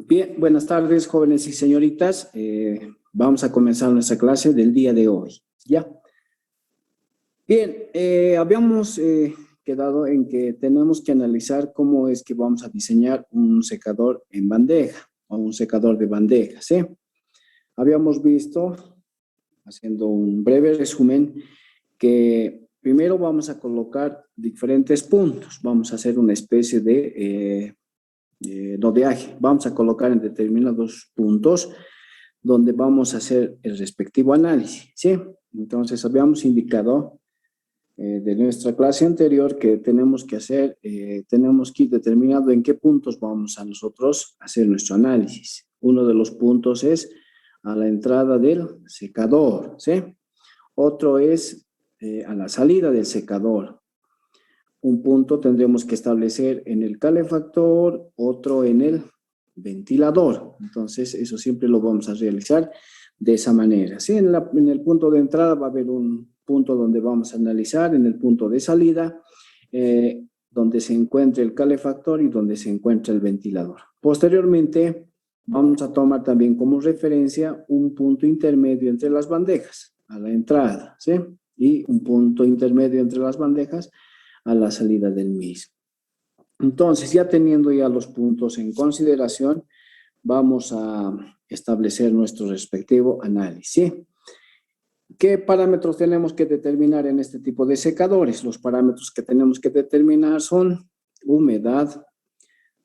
Bien, buenas tardes, jóvenes y señoritas. Vamos a comenzar nuestra clase del día de hoy. ¿Ya? Bien, habíamos quedado en que tenemos que analizar cómo es que vamos a diseñar un secador en bandeja o un secador de bandeja, ¿sí? Habíamos visto, haciendo un breve resumen, que primero vamos a colocar diferentes puntos. Vamos a hacer una especie de rodeaje. Vamos a colocar en determinados puntos donde vamos a hacer el respectivo análisis, ¿sí? Entonces, habíamos indicado de nuestra clase anterior que tenemos que hacer, tenemos que ir determinando en qué puntos vamos a nosotros hacer nuestro análisis. Uno de los puntos es a la entrada del secador, ¿sí? Otro es a la salida del secador. Un punto tendremos que establecer en el calefactor, otro en el ventilador. Entonces, eso siempre lo vamos a realizar de esa manera. Sí, en el punto de entrada va a haber un punto donde vamos a analizar, en el punto de salida, donde se encuentra el calefactor y donde se encuentra el ventilador. Posteriormente, vamos a tomar también como referencia un punto intermedio entre las bandejas, a la entrada, ¿sí? Y un punto intermedio entre las bandejas a la salida del mismo. Entonces, ya teniendo ya los puntos en consideración, vamos a establecer nuestro respectivo análisis. ¿Qué parámetros tenemos que determinar en este tipo de secadores? Los parámetros que tenemos que determinar son humedad,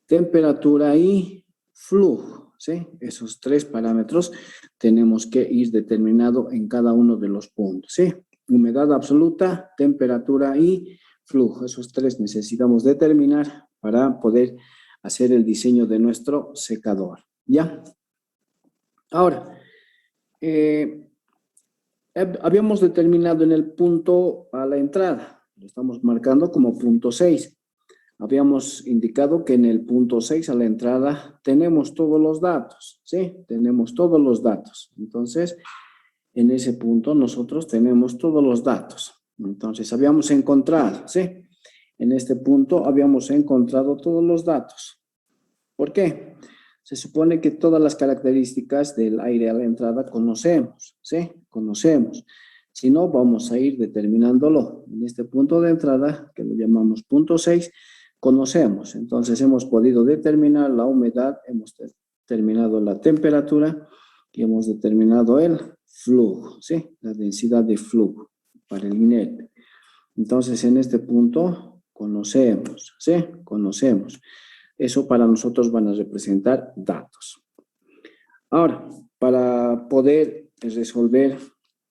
temperatura y flujo, ¿sí? Esos tres parámetros tenemos que ir determinado en cada uno de los puntos, ¿sí? Humedad absoluta, temperatura y flujo. Esos tres necesitamos determinar para poder hacer el diseño de nuestro secador, ¿ya? Ahora, habíamos determinado en el punto a la entrada, lo estamos marcando como punto 6. Habíamos indicado que en el punto 6 a la entrada tenemos todos los datos, ¿sí? Tenemos todos los datos. Entonces, en ese punto nosotros tenemos todos los datos. Entonces, habíamos encontrado, ¿sí? En este punto habíamos encontrado todos los datos. ¿Por qué? Se supone que todas las características del aire a la entrada conocemos, ¿sí? Conocemos. Si no, vamos a ir determinándolo. En este punto de entrada, que lo llamamos punto 6, conocemos. Entonces, hemos podido determinar la humedad, hemos determinado la temperatura y hemos determinado el flujo, ¿sí? La densidad de flujo para el inerte. Entonces, en este punto, conocemos, ¿sí? Conocemos. Eso para nosotros van a representar datos. Ahora, para poder resolver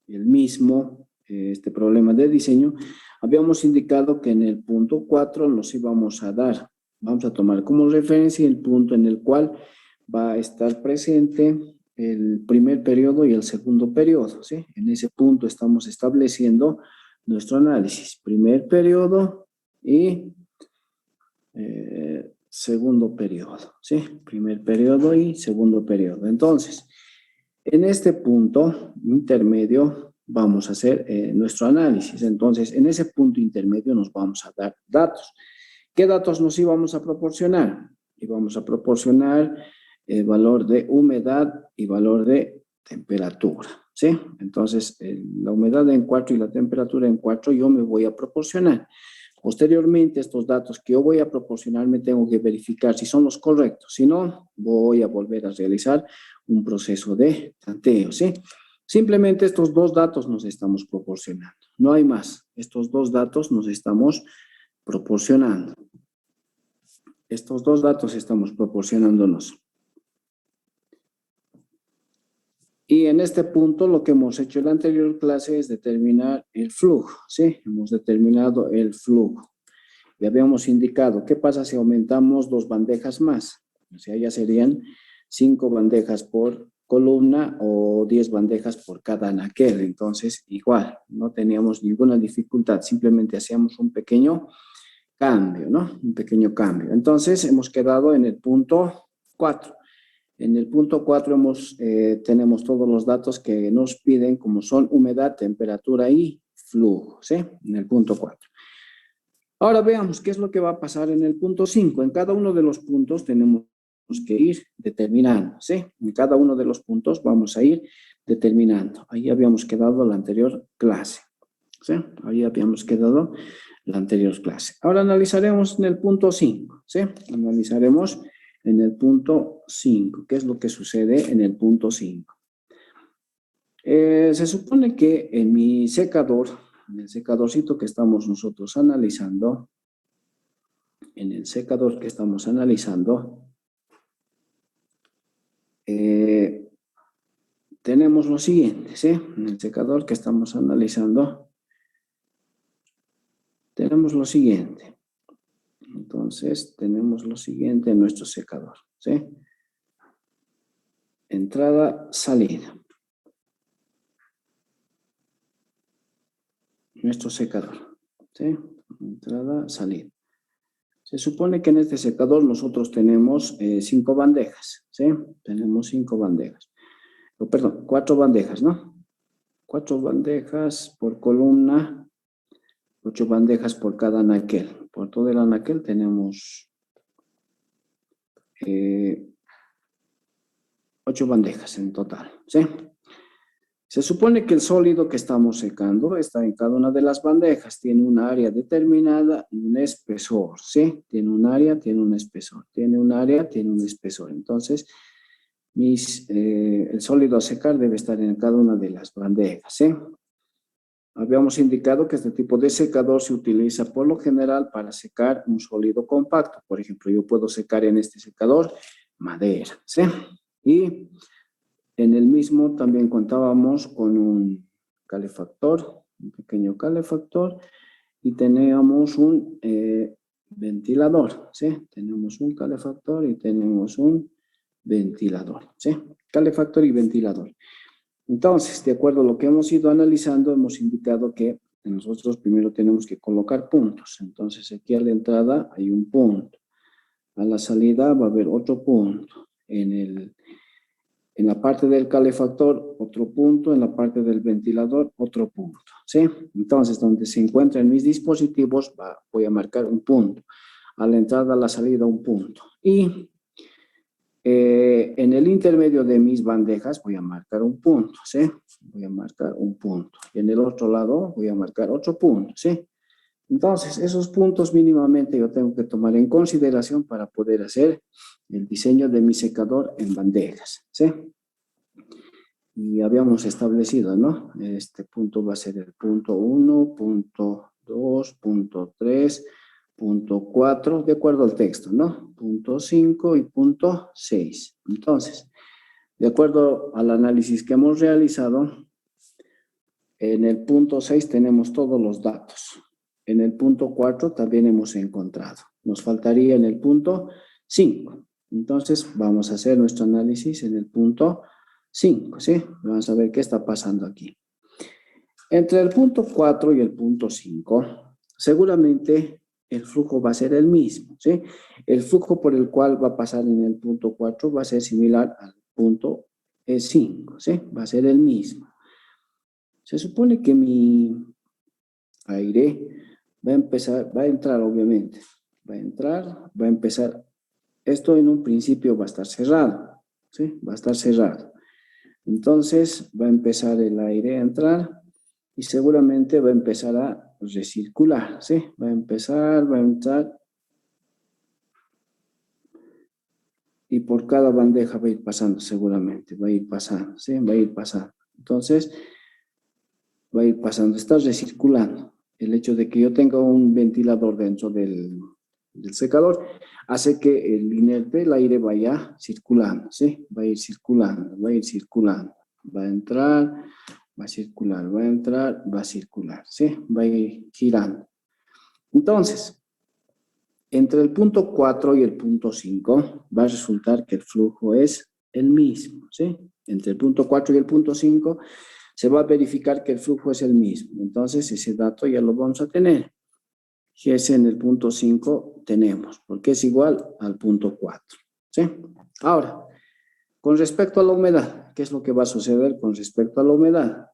el mismo, este problema de diseño, habíamos indicado que en el punto 4 nos íbamos a dar, vamos a tomar como referencia el punto en el cual va a estar presente el primer periodo y el segundo periodo, ¿sí? En ese punto estamos estableciendo nuestro análisis, primer periodo y segundo periodo, ¿sí? Primer periodo y segundo periodo. Entonces, en este punto intermedio vamos a hacer nuestro análisis. Entonces, en ese punto intermedio nos vamos a dar datos. ¿Qué datos nos íbamos a proporcionar? Íbamos a proporcionar el valor de humedad y valor de temperatura, ¿sí? Entonces, la humedad en 4 y la temperatura en 4 yo me voy a proporcionar. Posteriormente, estos datos que yo voy a proporcionar me tengo que verificar si son los correctos. Si no, voy a volver a realizar un proceso de tanteo, ¿sí? Simplemente estos dos datos nos estamos proporcionando. No hay más. Estos dos datos nos estamos proporcionando. Estos dos datos estamos proporcionándonos. Y en este punto lo que hemos hecho en la anterior clase es determinar el flujo, ¿sí? Hemos determinado el flujo. Y habíamos indicado, ¿qué pasa si aumentamos 2 bandejas más? O sea, ya serían 5 bandejas por columna o 10 bandejas por cada anaquel. Entonces, igual, no teníamos ninguna dificultad, simplemente hacíamos un pequeño cambio, ¿no? Un pequeño cambio. Entonces, hemos quedado en el punto 4. En el punto 4 tenemos todos los datos que nos piden, como son humedad, temperatura y flujo, ¿sí? En el punto 4. Ahora veamos qué es lo que va a pasar en el punto 5. En cada uno de los puntos tenemos que ir determinando, ¿sí? En cada uno de los puntos vamos a ir determinando. Ahí habíamos quedado la anterior clase, ¿sí? Ahí habíamos quedado la anterior clase. Ahora analizaremos en el punto 5, ¿sí? Analizaremos en el punto 5. ¿Qué es lo que sucede en el punto 5? Se supone que en mi secador, en el secadorcito que estamos nosotros analizando, en el secador que estamos analizando, tenemos lo siguiente, ¿sí? En el secador que estamos analizando, tenemos lo siguiente. Entonces, tenemos lo siguiente en nuestro secador, ¿sí? Entrada, salida. Nuestro secador, ¿sí? Entrada, salida. Se supone que en este secador nosotros tenemos 5 bandejas, ¿sí? Tenemos 5 bandejas. Oh, perdón, 4 bandejas, ¿no? 4 bandejas por columna, 8 bandejas por cada anaquel. Por todo el anaquel tenemos 8 bandejas en total, ¿sí? Se supone que el sólido que estamos secando está en cada una de las bandejas. Tiene un área determinada y un espesor, ¿sí? Tiene un área, tiene un espesor. Tiene un área, tiene un espesor. Entonces, el sólido a secar debe estar en cada una de las bandejas, ¿sí? Habíamos indicado que este tipo de secador se utiliza por lo general para secar un sólido compacto. Por ejemplo, yo puedo secar en este secador madera, ¿sí? Y en el mismo también contábamos con un calefactor, un pequeño calefactor, y teníamos un ventilador, ¿sí? Tenemos un calefactor y tenemos un ventilador, ¿sí? Calefactor y ventilador. Entonces, de acuerdo a lo que hemos ido analizando, hemos indicado que nosotros primero tenemos que colocar puntos. Entonces, aquí a la entrada hay un punto. A la salida va a haber otro punto. En la parte del calefactor, otro punto. En la parte del ventilador, otro punto, ¿sí? Entonces, donde se encuentran mis dispositivos, voy a marcar un punto. A la entrada, a la salida, un punto. Y en el intermedio de mis bandejas voy a marcar un punto, ¿sí? Voy a marcar un punto. Y en el otro lado voy a marcar otro punto, ¿sí? Entonces, esos puntos mínimamente yo tengo que tomar en consideración para poder hacer el diseño de mi secador en bandejas, ¿sí? Y habíamos establecido, ¿no? Este punto va a ser el punto 1, punto 2, punto 3, punto 4, de acuerdo al texto, ¿no? Punto 5 y punto 6. Entonces, de acuerdo al análisis que hemos realizado, en el punto 6 tenemos todos los datos. En el punto 4 también hemos encontrado. Nos faltaría en el punto 5. Entonces, vamos a hacer nuestro análisis en el punto 5, ¿sí? Vamos a ver qué está pasando aquí. Entre el punto 4 y el punto 5, seguramente el flujo va a ser el mismo, ¿sí? El flujo por el cual va a pasar en el punto 4 va a ser similar al punto 5, ¿sí? Va a ser el mismo. Se supone que mi aire va a entrar obviamente, va a entrar, va a empezar. Esto en un principio va a estar cerrado, ¿sí? Va a estar cerrado. Entonces va a empezar el aire a entrar y seguramente va a empezar a recircular, ¿sí? Va a empezar, va a entrar y por cada bandeja va a ir pasando seguramente, va a ir pasando, ¿sí? Va a ir pasando. Entonces va a ir pasando, está recirculando. El hecho de que yo tenga un ventilador dentro del secador hace que el inerte, el aire vaya circulando, ¿sí? Va a ir circulando, va a ir circulando. Va a entrar, va a circular, va a entrar, va a circular, ¿sí? Va a ir girando. Entonces, entre el punto 4 y el punto 5 va a resultar que el flujo es el mismo, ¿sí? Entre el punto 4 y el punto 5 se va a verificar que el flujo es el mismo. Entonces, ese dato ya lo vamos a tener. GS en el punto 5 tenemos, porque es igual al punto 4, ¿sí? Ahora, con respecto a la humedad, ¿qué es lo que va a suceder con respecto a la humedad?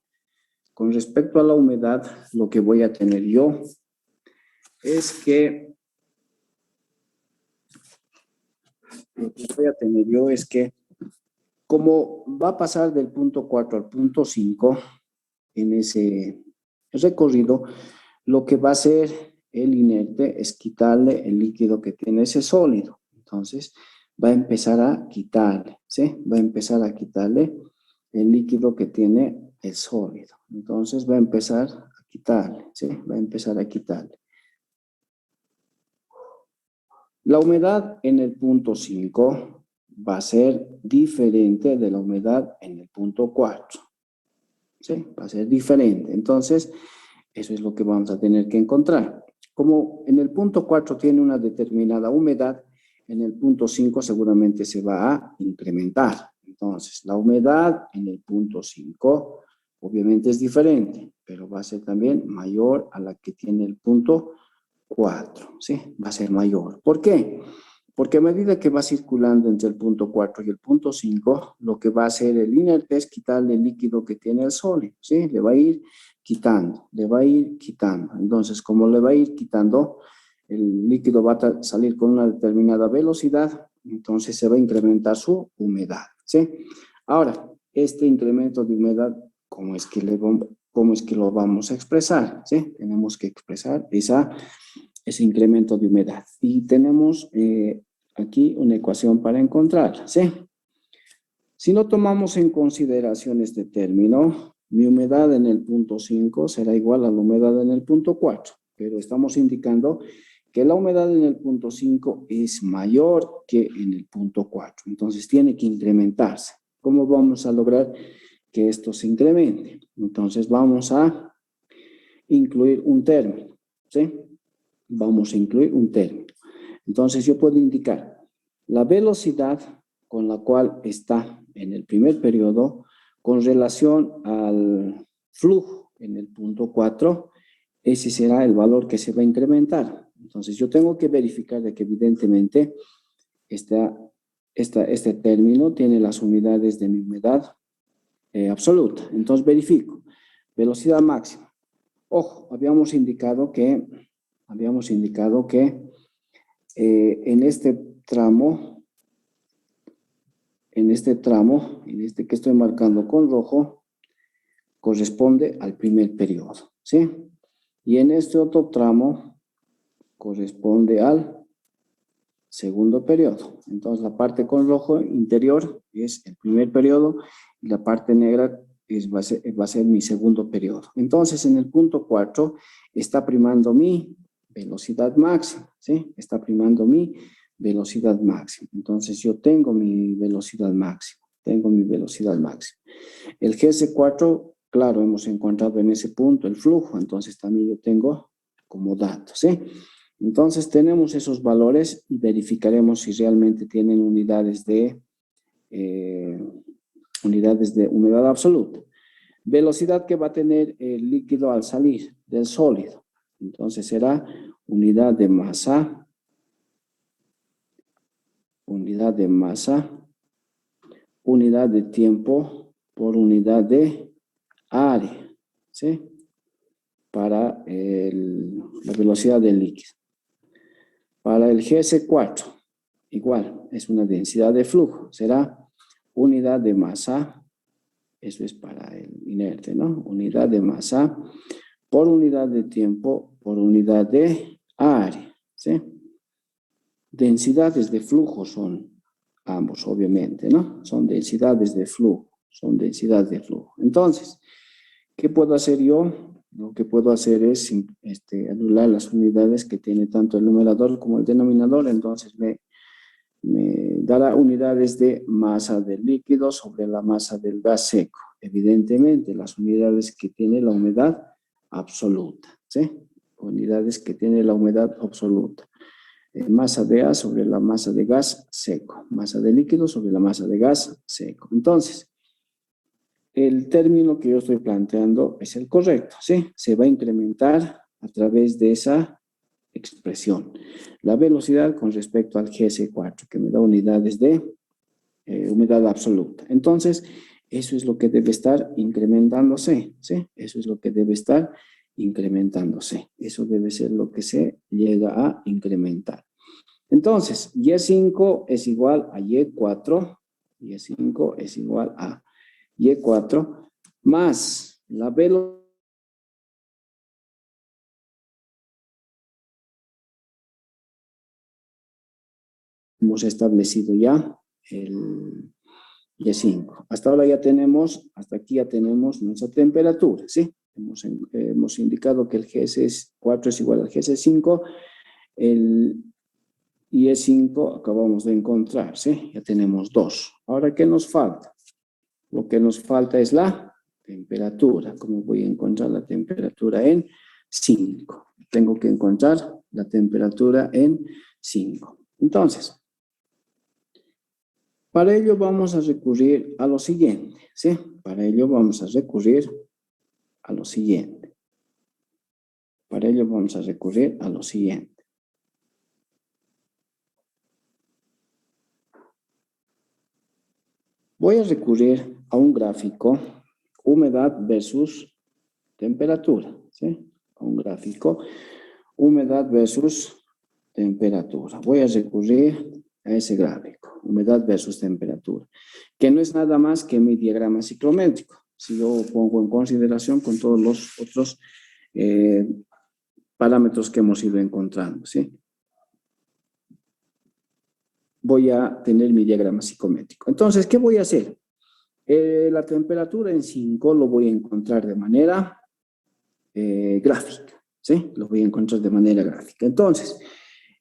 Con respecto a la humedad, lo que voy a tener yo es que lo que voy a tener yo es que como va a pasar del punto 4 al punto 5 en ese recorrido, lo que va a hacer el inerte es quitarle el líquido que tiene ese sólido. Entonces, va a empezar a quitarle, ¿sí? Va a empezar a quitarle el líquido que tiene el sólido. Entonces, va a empezar a quitarle, ¿sí? Va a empezar a quitarle. La humedad en el punto 5 va a ser diferente de la humedad en el punto 4. ¿Sí? Va a ser diferente. Entonces, eso es lo que vamos a tener que encontrar. Como en el punto 4 tiene una determinada humedad, en el punto 5 seguramente se va a incrementar. Entonces, la humedad en el punto 5 obviamente es diferente, pero va a ser también mayor a la que tiene el punto 4, ¿sí? Va a ser mayor. ¿Por qué? Porque a medida que va circulando entre el punto 4 y el punto 5, lo que va a hacer el inerte es quitarle el líquido que tiene el sólido, ¿sí? Le va a ir quitando, le va a ir quitando. Entonces, como le va a ir quitando, el líquido va a salir con una determinada velocidad, entonces se va a incrementar su humedad, ¿sí? Ahora, este incremento de humedad, ¿cómo es que lo vamos a expresar? ¿Sí? Tenemos que expresar ese incremento de humedad. Y tenemos aquí una ecuación para encontrarla, ¿sí? Si no tomamos en consideración este término, mi humedad en el punto 5 será igual a la humedad en el punto 4, pero estamos indicando que la humedad en el punto 5 es mayor que en el punto 4, entonces tiene que incrementarse. ¿Cómo vamos a lograr que esto se incremente? Entonces vamos a incluir un término, ¿sí? Vamos a incluir un término. Entonces yo puedo indicar la velocidad con la cual está en el primer periodo con relación al flujo en el punto 4, ese será el valor que se va a incrementar. Entonces yo tengo que verificar de que evidentemente este término tiene las unidades de mi humedad absoluta. Entonces verifico. Velocidad máxima. Ojo, habíamos indicado que en este que estoy marcando con rojo, corresponde al primer periodo, ¿sí? Y en este otro tramo corresponde al segundo periodo. Entonces, la parte con rojo interior es el primer periodo y la parte negra va a ser mi segundo periodo. Entonces, en el punto 4 está primando mi velocidad máxima, ¿sí? Está primando mi velocidad máxima. Entonces, yo tengo mi velocidad máxima. El GS4, claro, hemos encontrado en ese punto el flujo, entonces también yo tengo como datos, ¿sí? Entonces tenemos esos valores y verificaremos si realmente tienen unidades de humedad absoluta. Velocidad que va a tener el líquido al salir del sólido. Entonces será unidad de masa, unidad de tiempo por unidad de área, ¿sí? Para la velocidad del líquido. Para el GS4, igual, es una densidad de flujo, será unidad de masa, eso es para el inerte, ¿no? Unidad de masa por unidad de tiempo por unidad de área, ¿sí? Densidades de flujo son ambos, obviamente, ¿no? Son densidades de flujo, Entonces, ¿qué puedo hacer yo? Lo que puedo hacer es anular las unidades que tiene tanto el numerador como el denominador, entonces me dará unidades de masa del líquido sobre la masa del gas seco. Evidentemente, las unidades que tiene la humedad absoluta, ¿sí? Unidades que tiene la humedad absoluta. Masa de A sobre la masa de gas seco. Masa de líquido sobre la masa de gas seco. Entonces, el término que yo estoy planteando es el correcto, ¿sí? Se va a incrementar a través de esa expresión. La velocidad con respecto al GS4, que me da unidades de humedad absoluta. Entonces, eso es lo que debe estar incrementándose, ¿sí? Eso es lo que debe estar incrementándose. Eso debe ser lo que se llega a incrementar. Entonces, Y5 es igual a Y4, Y5 es igual a Y4, más la velocidad. Hemos establecido ya el Y5. Hasta ahora ya tenemos, hasta aquí ya tenemos nuestra temperatura, ¿sí? Hemos indicado que el GS4 es igual al GS5, el Y5 acabamos de encontrar, ¿sí? Ya tenemos 2. Ahora, ¿qué nos falta? Lo que nos falta es la temperatura. ¿Cómo voy a encontrar la temperatura en 5? Tengo que encontrar la temperatura en 5. Entonces, para ello vamos a recurrir a lo siguiente, ¿sí? Para ello vamos a recurrir a lo siguiente. Para ello vamos a recurrir a lo siguiente. Voy a recurrir a un gráfico, humedad versus temperatura, ¿sí? A un gráfico, humedad versus temperatura. Voy a recurrir a ese gráfico, humedad versus temperatura, que no es nada más que mi diagrama ciclométrico. Si yo pongo en consideración con todos los otros parámetros que hemos ido encontrando, ¿sí? Voy a tener mi diagrama psicométrico. Entonces, ¿qué voy a hacer? La temperatura en 5 lo voy a encontrar de manera gráfica, ¿sí? Lo voy a encontrar de manera gráfica. Entonces,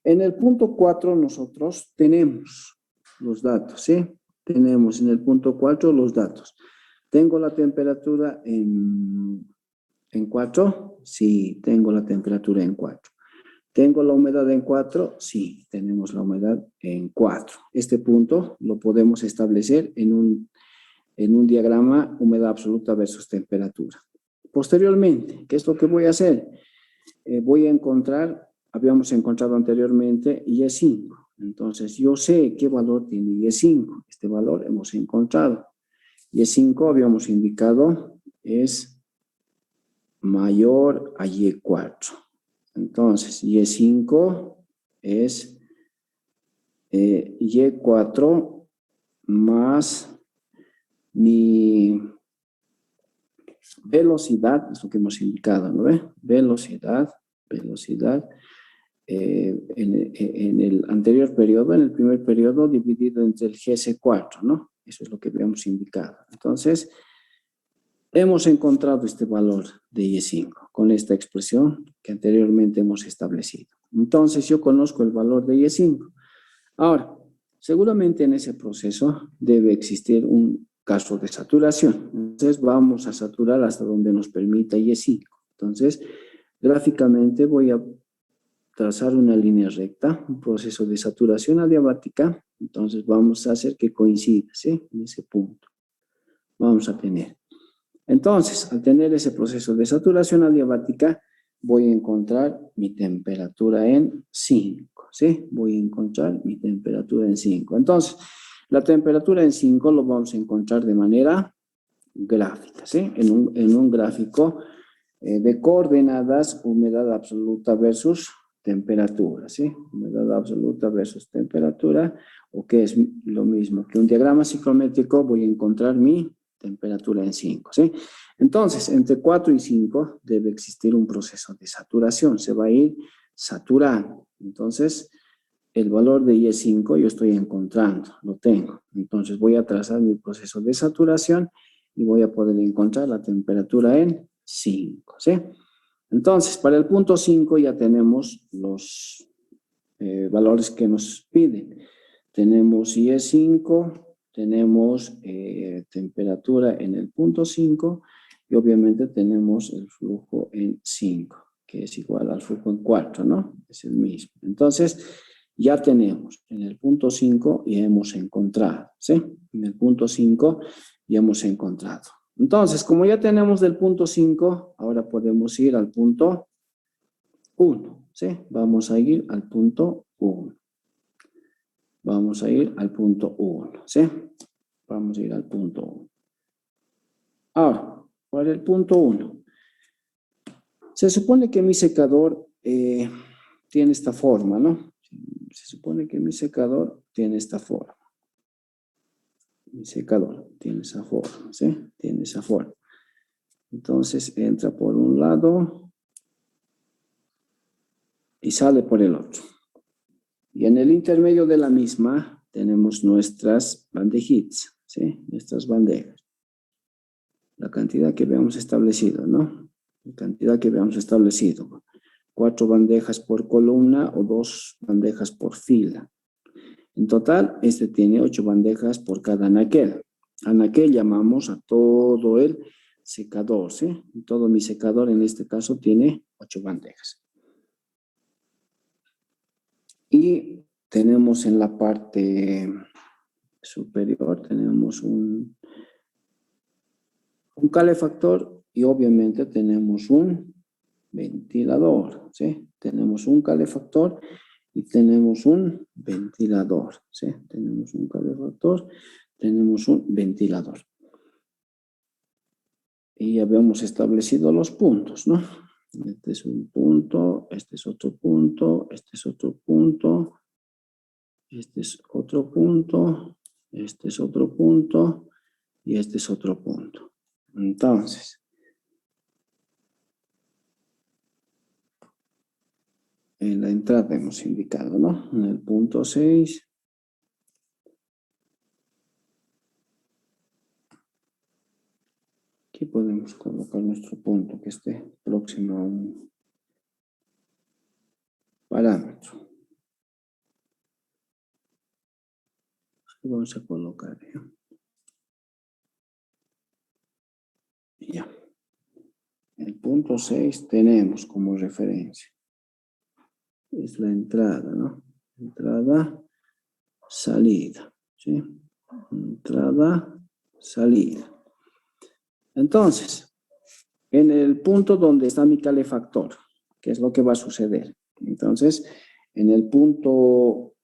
en el punto 4 nosotros tenemos los datos, ¿sí? Tenemos en el punto 4 los datos. ¿Tengo la temperatura en 4? Sí, tengo la temperatura en 4. ¿Tengo la humedad en 4? Sí, tenemos la humedad en 4. Este punto lo podemos establecer en un diagrama humedad absoluta versus temperatura. Posteriormente, ¿qué es lo que voy a hacer? Voy a encontrar, habíamos encontrado anteriormente Y5. Entonces, yo sé qué valor tiene Y5. Este valor hemos encontrado. Y5 habíamos indicado es mayor a Y4. Entonces, Y5 es Y4 más mi velocidad, es lo que hemos indicado, ¿no ve? Velocidad, en el anterior periodo, en el primer periodo, dividido entre el GS4, ¿no? Eso es lo que habíamos indicado. Entonces, hemos encontrado este valor de Y5 con esta expresión que anteriormente hemos establecido. Entonces, yo conozco el valor de Y5. Ahora, seguramente en ese proceso debe existir un caso de saturación. Entonces, vamos a saturar hasta donde nos permita Y5. Entonces, gráficamente voy a trazar una línea recta, un proceso de saturación adiabática. Entonces, vamos a hacer que coincida, ¿sí? En ese punto. Vamos a tener. Entonces, al tener ese proceso de saturación adiabática, voy a encontrar mi temperatura en 5, ¿sí? Voy a encontrar mi temperatura en 5. Entonces, la temperatura en 5 lo vamos a encontrar de manera gráfica, ¿sí? En un gráfico de coordenadas, humedad absoluta versus temperatura, ¿sí? Humedad absoluta versus temperatura, o que es lo mismo que un diagrama ciclométrico, voy a encontrar mi temperatura en 5, ¿sí? Entonces, entre 4 y 5 debe existir un proceso de saturación, se va a ir saturando. Entonces, el valor de Y5 yo estoy encontrando, lo tengo. Entonces, voy a trazar mi proceso de saturación y voy a poder encontrar la temperatura en 5, ¿sí? Entonces, para el punto 5 ya tenemos los valores que nos piden. Tenemos Y5, tenemos temperatura en el punto 5 y obviamente tenemos el flujo en 5, que es igual al flujo en 4, ¿no? Es el mismo. Entonces, ya tenemos en el punto 5 y hemos encontrado, ¿sí? En el punto 5 ya hemos encontrado. Entonces, como ya tenemos del punto 5, ahora podemos ir al punto 1, ¿sí? Vamos a ir al punto 1. Vamos a ir al punto 1, ¿sí? Vamos a ir al punto 1. Ahora, para el punto 1. Se supone que mi secador tiene esta forma, ¿no? se supone que mi secador tiene esta forma. Mi secador tiene esa forma, ¿sí? Tiene esa forma. Entonces entra por un lado y sale por el otro. Y en el intermedio de la misma tenemos nuestras bandejitas, ¿sí? Nuestras bandejas. La cantidad que habíamos establecido, ¿no? La cantidad que habíamos establecido. 4 bandejas por columna o 2 bandejas por fila. En total, este tiene 8 bandejas por cada anaquel. Anaquel llamamos a todo el secador, ¿sí? Todo mi secador en este caso tiene 8 bandejas. Y tenemos en la parte superior, tenemos un calefactor y obviamente tenemos un ventilador, ¿sí? Tenemos un calefactor y tenemos un ventilador, ¿sí? Tenemos un calefactor, tenemos un ventilador. Y habíamos establecido los puntos, ¿no? Este es un punto, este es otro punto, este es otro punto, este es otro punto, este es otro punto y este es otro punto. Entonces, en la entrada hemos indicado, ¿no? En el punto 6. Aquí podemos colocar nuestro punto que esté próximo a un parámetro. Aquí vamos a colocar, ya. El punto 6 tenemos como referencia. Es la entrada, ¿no? Entrada, salida, ¿sí? Entrada, salida. Entonces, en el punto donde está mi calefactor, ¿qué es lo que va a suceder? Entonces, en el punto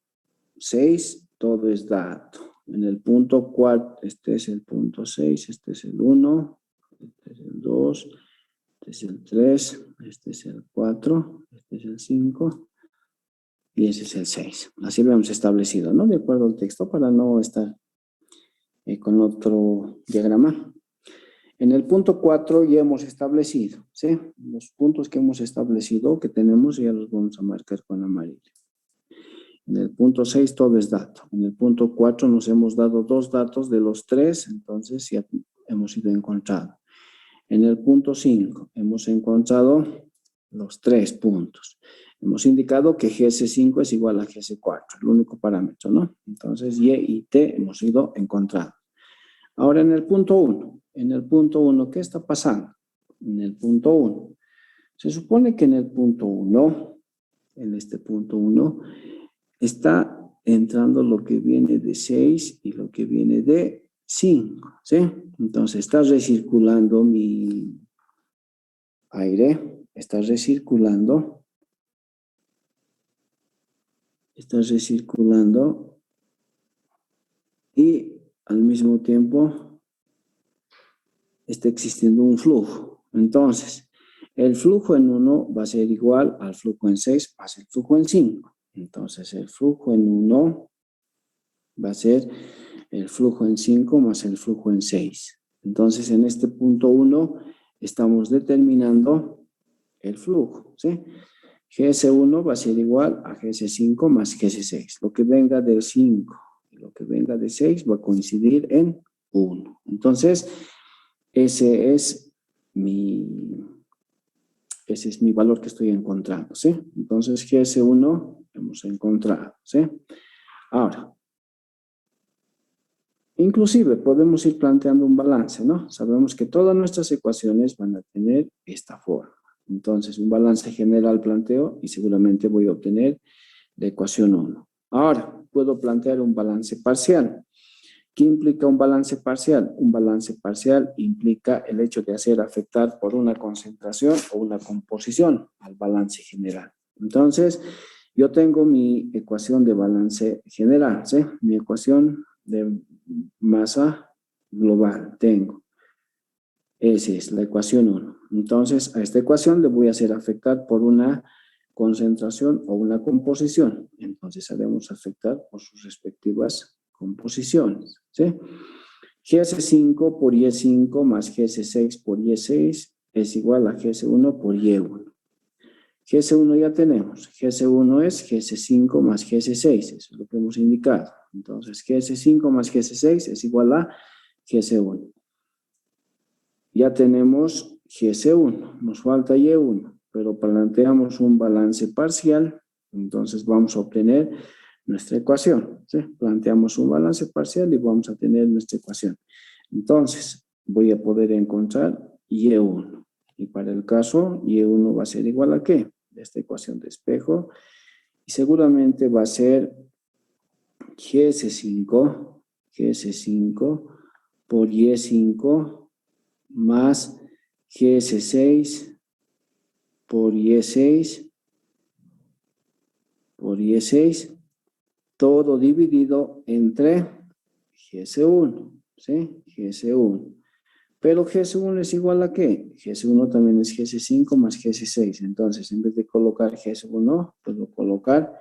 6, todo es dato. En el punto 4, este es el punto 6, este es el 1, este es el 2, este es el 3, este es el 4, este es el 5 y ese es el 6. Así habíamos establecido, ¿no? De acuerdo al texto para no estar con otro diagrama. En el punto 4 ya hemos establecido, ¿sí? Los puntos que hemos establecido, que tenemos, ya los vamos a marcar con amarillo. En el punto 6 todo es dato. En el punto 4 nos hemos dado 2 datos de los 3, entonces ya hemos ido encontrando. En el punto 5 hemos encontrado los 3 puntos. Hemos indicado que GS5 es igual a GS4, el único parámetro, ¿no? Entonces Y y T hemos ido encontrando. Ahora en el punto 1. En el punto 1, ¿qué está pasando? En el punto 1. Se supone que en el punto 1, en este punto 1, está entrando lo que viene de 6 y lo que viene de 5, ¿sí? Entonces está recirculando mi aire, está recirculando y al mismo tiempo está existiendo un flujo. Entonces, el flujo en 1 va a ser igual al flujo en 6 más el flujo en 5. Entonces, el flujo en 1 va a ser el flujo en 5 más el flujo en 6. Entonces, en este punto 1 estamos determinando el flujo, ¿sí? GS1 va a ser igual a GS5 más GS6. Lo que venga de 5 y lo que venga de 6 va a coincidir en 1. Entonces, ese es mi valor que estoy encontrando, ¿sí? Entonces, GS1 hemos encontrado, ¿sí? Ahora, inclusive podemos ir planteando un balance, ¿no? Sabemos que todas nuestras ecuaciones van a tener esta forma. Entonces, un balance general planteo y seguramente voy a obtener la ecuación 1. Ahora, puedo plantear un balance parcial. ¿Qué implica un balance parcial? Un balance parcial implica el hecho de hacer afectar por una concentración o una composición al balance general. Entonces, yo tengo mi ecuación de balance general, ¿sí? Mi ecuación de masa global tengo. Esa es la ecuación 1. Entonces, a esta ecuación le voy a hacer afectar por una concentración o una composición. Entonces haremos afectar por sus respectivas composiciones, ¿sí? GS5 por Y5 más GS6 por Y6 es igual a GS1 por Y1. GS1 ya tenemos. GS1 es GS5 más GS6. Eso es lo que hemos indicado. Entonces, GS5 más GS6 es igual a GS1. Ya tenemos GS1. Nos falta Y1. Pero planteamos un balance parcial. Entonces, vamos a obtener nuestra ecuación, ¿sí? Planteamos un balance parcial y vamos a tener nuestra ecuación. Entonces, voy a poder encontrar Y1. Y para el caso, Y1 va a ser igual a ¿qué? Esta ecuación de espejo. Y seguramente va a ser GS5 por Y5 más GS6 por Y6 todo dividido entre GS1, ¿sí? GS1. Pero GS1 es igual a ¿qué? GS1 también es GS5 más GS6. Entonces, en vez de colocar GS1, puedo colocar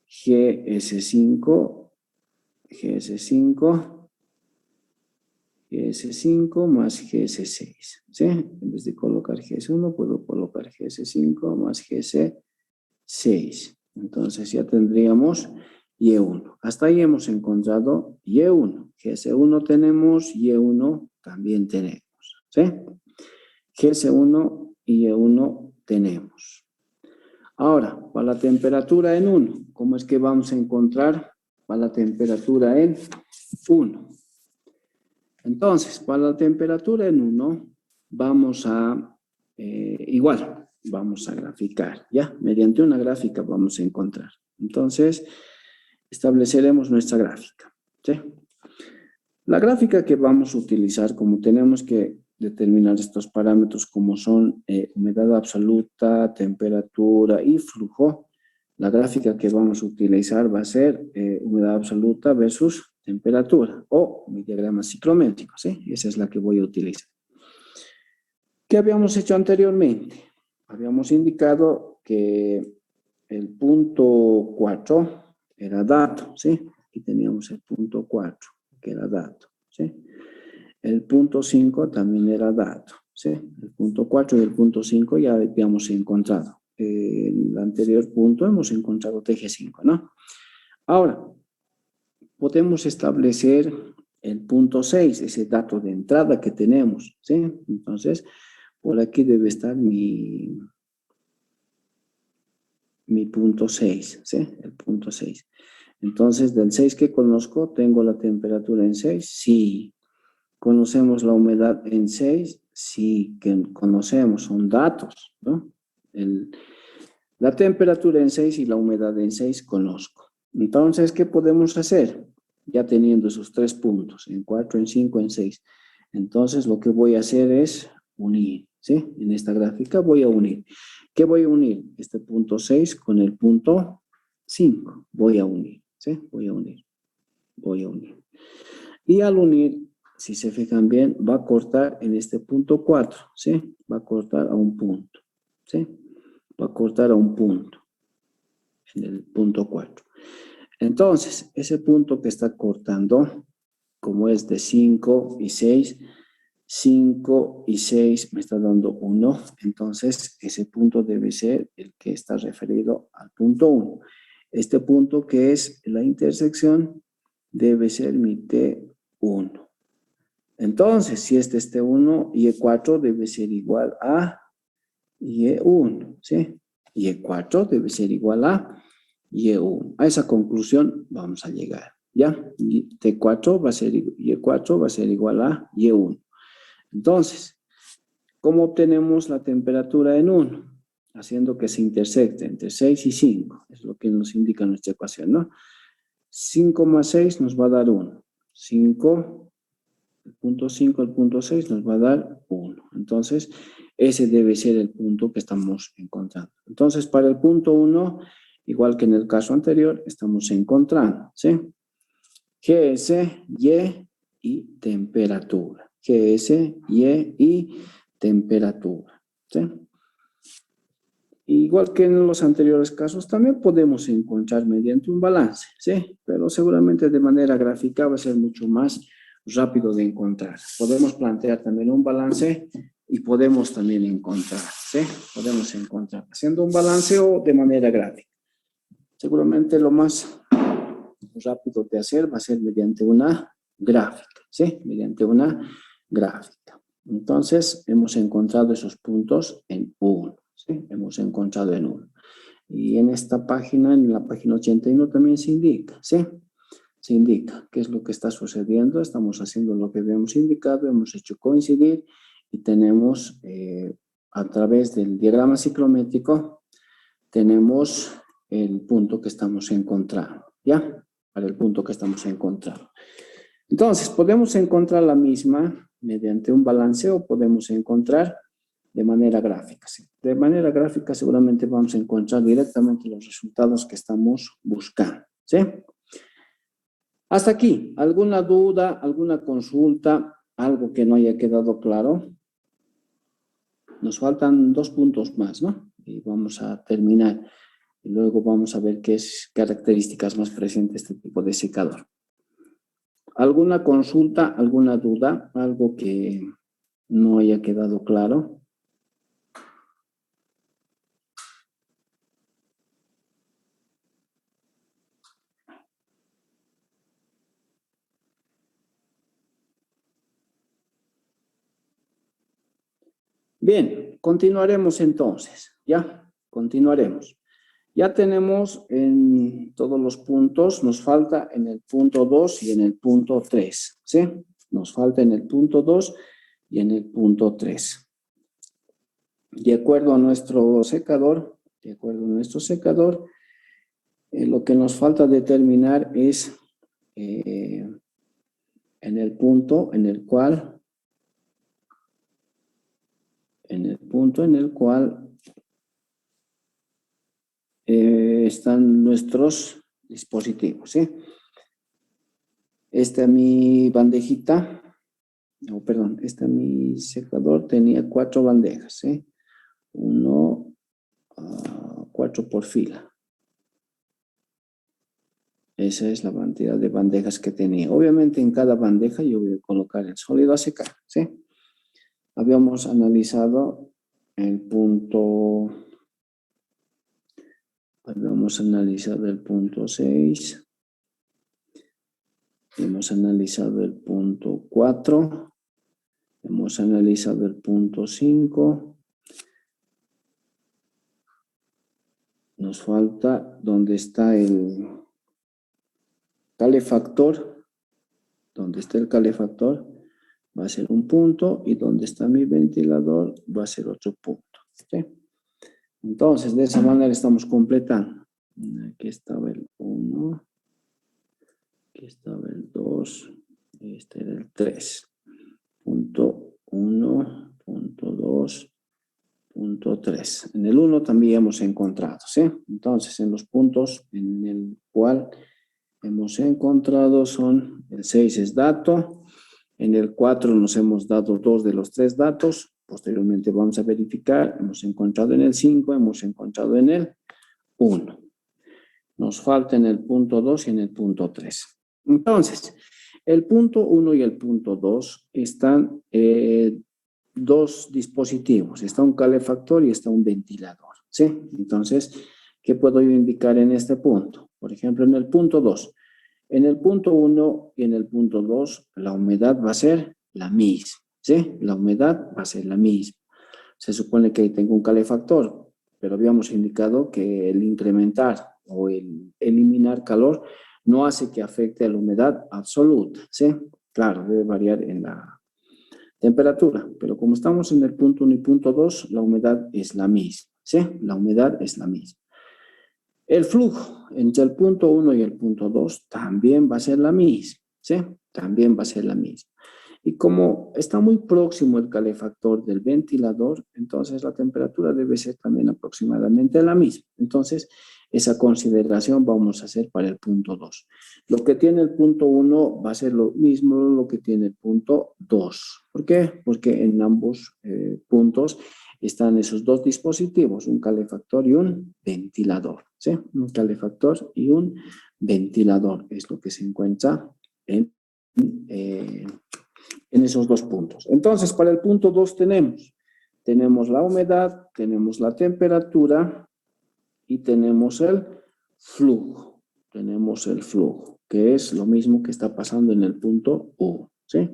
GS5 más GS6, ¿sí? En vez de colocar GS1, puedo colocar GS5 más GS6. Entonces ya tendríamos Y1. Hasta ahí hemos encontrado Y1. GS1 tenemos, Y1 también tenemos, ¿sí? GS1 y Y1 tenemos. Ahora, para la temperatura en 1, ¿cómo es que vamos a encontrar para la temperatura en 1? Entonces, para la temperatura en 1, vamos a, vamos a graficar, ¿ya? Mediante una gráfica vamos a encontrar. Entonces, estableceremos nuestra gráfica, ¿sí? La gráfica que vamos a utilizar, como tenemos que determinar estos parámetros como son humedad absoluta, temperatura y flujo, la gráfica que vamos a utilizar va a ser humedad absoluta versus temperatura o mi diagrama ciclométrico, ¿sí? Esa es la que voy a utilizar. ¿Qué habíamos hecho anteriormente? Habíamos indicado que el punto 4 era dato, ¿sí? Aquí teníamos el punto 4, que era dato, ¿sí? El punto 5 también era dato, ¿sí? El punto 4 y el punto 5 ya habíamos encontrado. En el anterior punto hemos encontrado TG5, ¿no? Ahora, podemos establecer el punto 6, ese dato de entrada que tenemos, ¿sí? Entonces, por aquí debe estar mi punto 6, ¿sí? El punto 6. Entonces, del 6 que conozco, ¿tengo la temperatura en 6? Sí. ¿Conocemos la humedad en 6? Sí, que conocemos, son datos, ¿no? La temperatura en 6 y la humedad en 6 conozco. Entonces, ¿qué podemos hacer? Ya teniendo esos 3 puntos, en 4, en 5, en 6. Entonces, lo que voy a hacer es unir, ¿sí? En esta gráfica voy a unir. ¿Qué voy a unir? Este punto 6 con el punto 5. Voy a unir, ¿sí? Voy a unir. Y al unir, si se fijan bien, va a cortar en este punto 4, ¿sí? Va a cortar a un punto, ¿sí? Va a cortar a un punto, en el punto 4. Entonces, ese punto que está cortando, como es de 5 y 6, 5 y 6 me está dando 1, entonces ese punto debe ser el que está referido al punto 1. Este punto que es la intersección debe ser mi T1. Entonces, si este es T1, Y4 debe ser igual a Y1, ¿sí? Y4 debe ser igual a Y1. A esa conclusión vamos a llegar, ¿ya? T4 va a ser, Y4 va a ser igual a Y1. Entonces, ¿cómo obtenemos la temperatura en 1? Haciendo que se intersecte entre 6 y 5. Es lo que nos indica nuestra ecuación, ¿no? 5 más 6 nos va a dar 1. 5, el punto 5, el punto 6 nos va a dar 1. Entonces, ese debe ser el punto que estamos encontrando. Entonces, para el punto 1, igual que en el caso anterior, estamos encontrando, ¿sí? GS, Y y temperatura. GS, Y y temperatura, ¿sí? Igual que en los anteriores casos, también podemos encontrar mediante un balance, ¿sí? Pero seguramente de manera gráfica va a ser mucho más rápido de encontrar. Podemos plantear también un balance y podemos también encontrar, ¿sí? Podemos encontrar haciendo un balance o de manera gráfica. Seguramente lo más rápido de hacer va a ser mediante una gráfica, ¿sí? Mediante una gráfica. Entonces, hemos encontrado esos puntos en 1, ¿sí? Hemos encontrado en 1. Y en esta página, en la página 81, también se indica, ¿sí? Se indica qué es lo que está sucediendo. Estamos haciendo lo que habíamos indicado, hemos hecho coincidir y tenemos, a través del diagrama ciclométrico, tenemos el punto que estamos encontrando, ¿ya? Para el punto que estamos encontrando. Entonces, podemos encontrar la misma mediante un balanceo o podemos encontrar de manera gráfica. ¿Sí? De manera gráfica seguramente vamos a encontrar directamente los resultados que estamos buscando, ¿sí? Hasta aquí, ¿alguna duda, alguna consulta, algo que no haya quedado claro? Nos faltan 2 puntos más, ¿no? Y vamos a terminar. Y luego vamos a ver qué características más presenta este tipo de secador. ¿Alguna consulta, alguna duda, algo que no haya quedado claro? Bien, continuaremos entonces, ¿ya? Continuaremos. Ya tenemos en todos los puntos, nos falta en el punto 2 y en el punto 3, ¿sí? Nos falta en el punto 2 y en el punto 3. De acuerdo a nuestro secador, lo que nos falta determinar es en el punto en el cual están nuestros dispositivos, ¿sí? Esta mi bandejita, no, perdón, mi secador tenía 4 bandejas, ¿sí? 4 por fila. Esa es la cantidad de bandejas que tenía. Obviamente en cada bandeja yo voy a colocar el sólido a secar, ¿sí? Habíamos analizado el punto 6. Hemos analizado el punto 4. Hemos analizado el punto 5. Nos falta donde está el calefactor. Donde está el calefactor va a ser un punto y donde está mi ventilador va a ser otro punto, ¿sí? Entonces, de esa manera estamos completando. Aquí estaba el 1. Aquí estaba el 2. Este era el 3. Punto 1, punto 2, punto 3. En el 1 también hemos encontrado, ¿sí? Entonces, en los puntos en el cual hemos encontrado son, el 6 es dato, en el 4 nos hemos dado 2 de los 3 datos, posteriormente vamos a verificar, hemos encontrado en el 5, hemos encontrado en el 1. Nos falta en el punto 2 y en el punto 3. Entonces, el punto 1 y el punto 2 están 2 dispositivos. Está un calefactor y está un ventilador, ¿sí? Entonces, ¿qué puedo yo indicar en este punto? Por ejemplo, en el punto 2. En el punto 1 y en el punto 2, la humedad va a ser la misma, ¿sí? La humedad va a ser la misma. Se supone que ahí tengo un calefactor, pero habíamos indicado que el incrementar o el eliminar calor no hace que afecte a la humedad absoluta, ¿sí? Claro, debe variar en la temperatura, pero como estamos en el punto 1 y punto 2, la humedad es la misma, ¿sí? La humedad es la misma. El flujo entre el punto 1 y el punto 2 también va a ser la misma, ¿sí? También va a ser la misma. Y como está muy próximo el calefactor del ventilador, entonces la temperatura debe ser también aproximadamente la misma. Entonces, esa consideración vamos a hacer para el punto 2. Lo que tiene el punto 1 va a ser lo mismo lo que tiene el punto 2. ¿Por qué? Porque en ambos puntos están esos dos dispositivos, un calefactor y un ventilador, ¿sí? Un calefactor y un ventilador es lo que se encuentra en esos dos puntos. Entonces, para el punto 2 tenemos la humedad, tenemos la temperatura y tenemos el flujo. Tenemos el flujo, que es lo mismo que está pasando en el punto 1, ¿sí?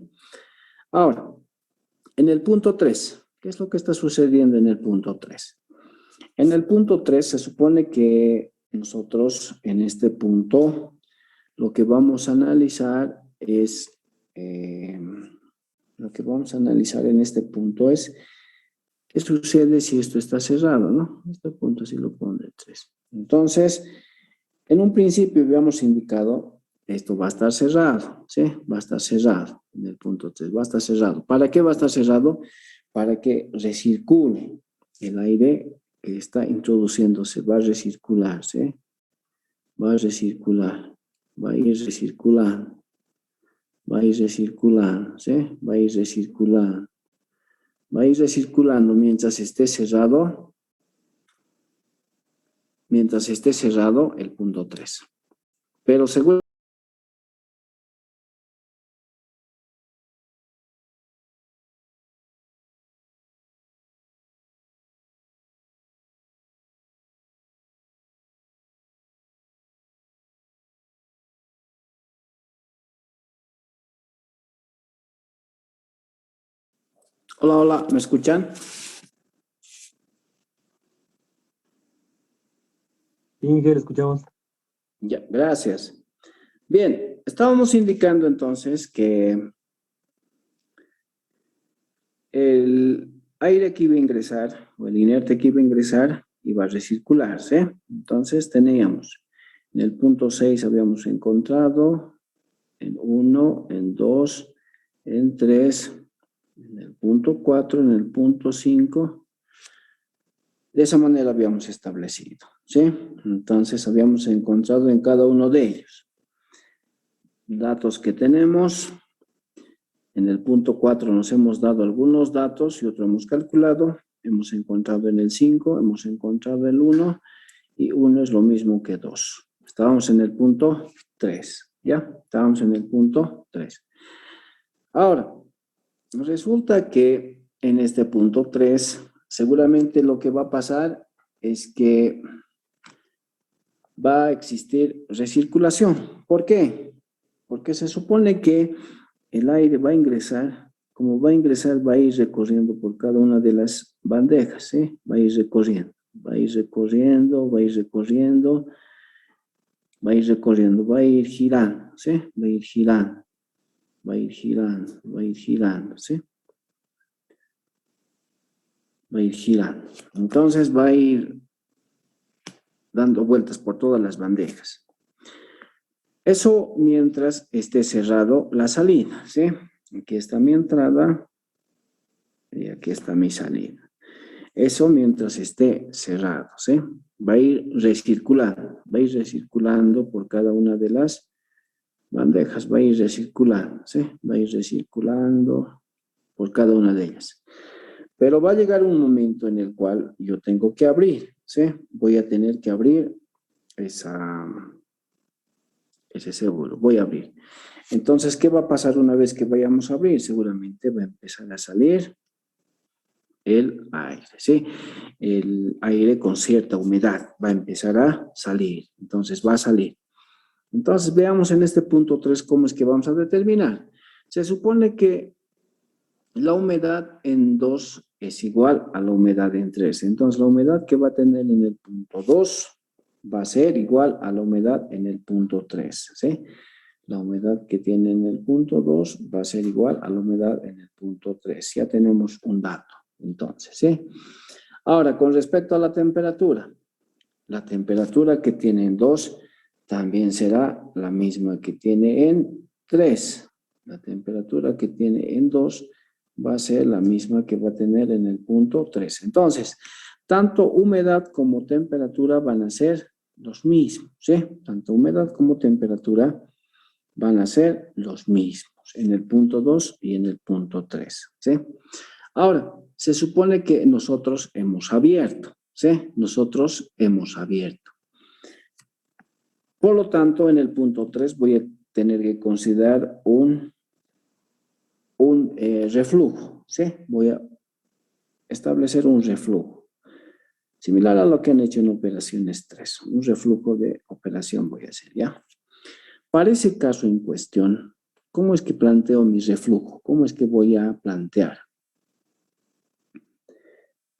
Ahora, en el punto 3, ¿qué es lo que está sucediendo en el punto 3? En el punto 3 se supone que nosotros en este punto lo que vamos a analizar es, lo que vamos a analizar en este punto es qué sucede si esto está cerrado, ¿no? Este punto sí lo pongo de 3. Entonces, en un principio habíamos indicado, esto va a estar cerrado, ¿sí? Va a estar cerrado en el punto 3, va a estar cerrado. ¿Para qué va a estar cerrado? Para que recircule el aire que está introduciéndose, va a recircular, ¿sí? Va a recircular, va a ir recirculando, va a ir recirculando, ¿sí? Va a ir recirculando, va a ir recirculando mientras esté cerrado el punto 3. Pero seguro hola, hola, ¿me escuchan? Sí, Miguel, escuchamos. Ya, gracias. Bien, estábamos indicando entonces que el aire que iba a ingresar, o el inerte que iba a ingresar, iba a recircularse. Entonces teníamos, en el punto 6 habíamos encontrado, en 1, en 2, en 3, en el punto 4, en el punto 5. De esa manera habíamos establecido, ¿sí? Entonces habíamos encontrado en cada uno de ellos datos que tenemos. En el punto 4 nos hemos dado algunos datos y otro hemos calculado. Hemos encontrado en el 5, hemos encontrado el 1 y 1 es lo mismo que 2. Estábamos en el punto 3, ¿ya? Estábamos en el punto 3. Ahora, resulta que en este punto 3, seguramente lo que va a pasar es que va a existir recirculación. ¿Por qué? Porque se supone que el aire va a ingresar, como va a ingresar, va a ir recorriendo por cada una de las bandejas, ¿sí? Va a ir recorriendo, va a ir recorriendo, va a ir recorriendo, va a ir recorriendo, va a ir girando, ¿sí? Va a ir girando, va a ir girando, va a ir girando, ¿sí? Va a ir girando. Entonces va a ir dando vueltas por todas las bandejas. Eso mientras esté cerrado la salida, ¿sí? Aquí está mi entrada y aquí está mi salida. Eso mientras esté cerrado, ¿sí? Va a ir recirculando por cada una de las bandejas, va a ir recirculando, ¿sí? Va a ir recirculando por cada una de ellas. Pero va a llegar un momento en el cual yo tengo que abrir, ¿sí? Voy a tener que abrir ese seguro, voy a abrir. Entonces, ¿qué va a pasar una vez que vayamos a abrir? Seguramente va a empezar a salir el aire, ¿sí? El aire con cierta humedad va a empezar a salir, entonces va a salir. Entonces, veamos en este punto 3 cómo es que vamos a determinar. Se supone que la humedad en 2 es igual a la humedad en 3. Entonces, la humedad que va a tener en el punto 2 va a ser igual a la humedad en el punto 3, ¿sí? La humedad que tiene en el punto 2 va a ser igual a la humedad en el punto 3. Ya tenemos un dato, entonces, ¿sí? Ahora, con respecto a la temperatura que tiene en 2 también será la misma que tiene en 3. La temperatura que tiene en 2 va a ser la misma que va a tener en el punto 3. Entonces, tanto humedad como temperatura van a ser los mismos, ¿sí? Tanto humedad como temperatura van a ser los mismos en el punto 2 y en el punto 3, ¿sí? Ahora, Se supone que nosotros hemos abierto, ¿sí? Nosotros hemos abierto. Por lo tanto, en el punto 3 voy a tener que considerar un reflujo, ¿sí? Voy a establecer un reflujo. Similar a lo que han hecho en operaciones 3. Un reflujo de operación voy a hacer, ¿ya? Para ese caso en cuestión, ¿cómo es que planteo mi reflujo? ¿Cómo es que voy a plantear?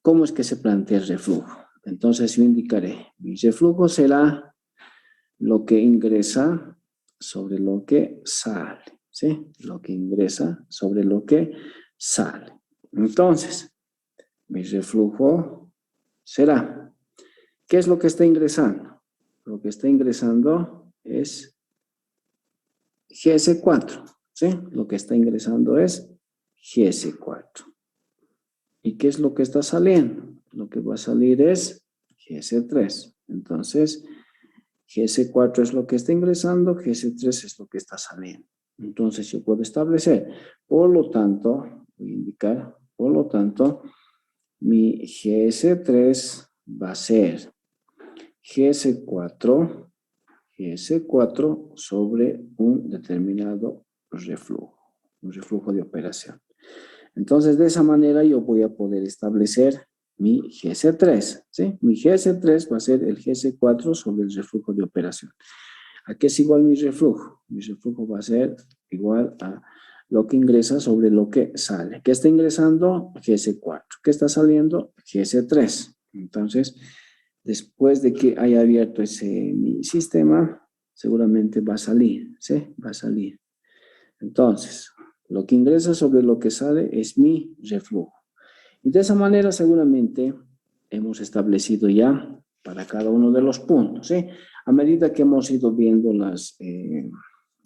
¿Cómo es que se plantea el reflujo? Entonces yo indicaré, mi reflujo será lo que ingresa sobre lo que sale, ¿sí? Lo que ingresa sobre lo que sale. Entonces, mi reflujo será, ¿qué es lo que está ingresando? Lo que está ingresando es GS4, ¿sí? Lo que está ingresando es GS4. ¿Y qué es lo que está saliendo? Lo que va a salir es GS3. Entonces, GS4 es lo que está ingresando, GS3 es lo que está saliendo. Entonces, yo puedo establecer, por lo tanto, voy a indicar, por lo tanto, mi GS3 va a ser GS4 sobre un determinado reflujo, un reflujo de operación. Entonces, de esa manera yo voy a poder establecer mi GS3, ¿sí? Mi GS3 va a ser el GS4 sobre el reflujo de operación. ¿A qué es igual mi reflujo? Mi reflujo va a ser igual a lo que ingresa sobre lo que sale. ¿Qué está ingresando? GS4. ¿Qué está saliendo? GS3. Entonces, después de que haya abierto mi sistema, seguramente va a salir, ¿sí? Va a salir. Entonces, lo que ingresa sobre lo que sale es mi reflujo. Y de esa manera seguramente hemos establecido ya para cada uno de los puntos, ¿sí? A medida que hemos ido viendo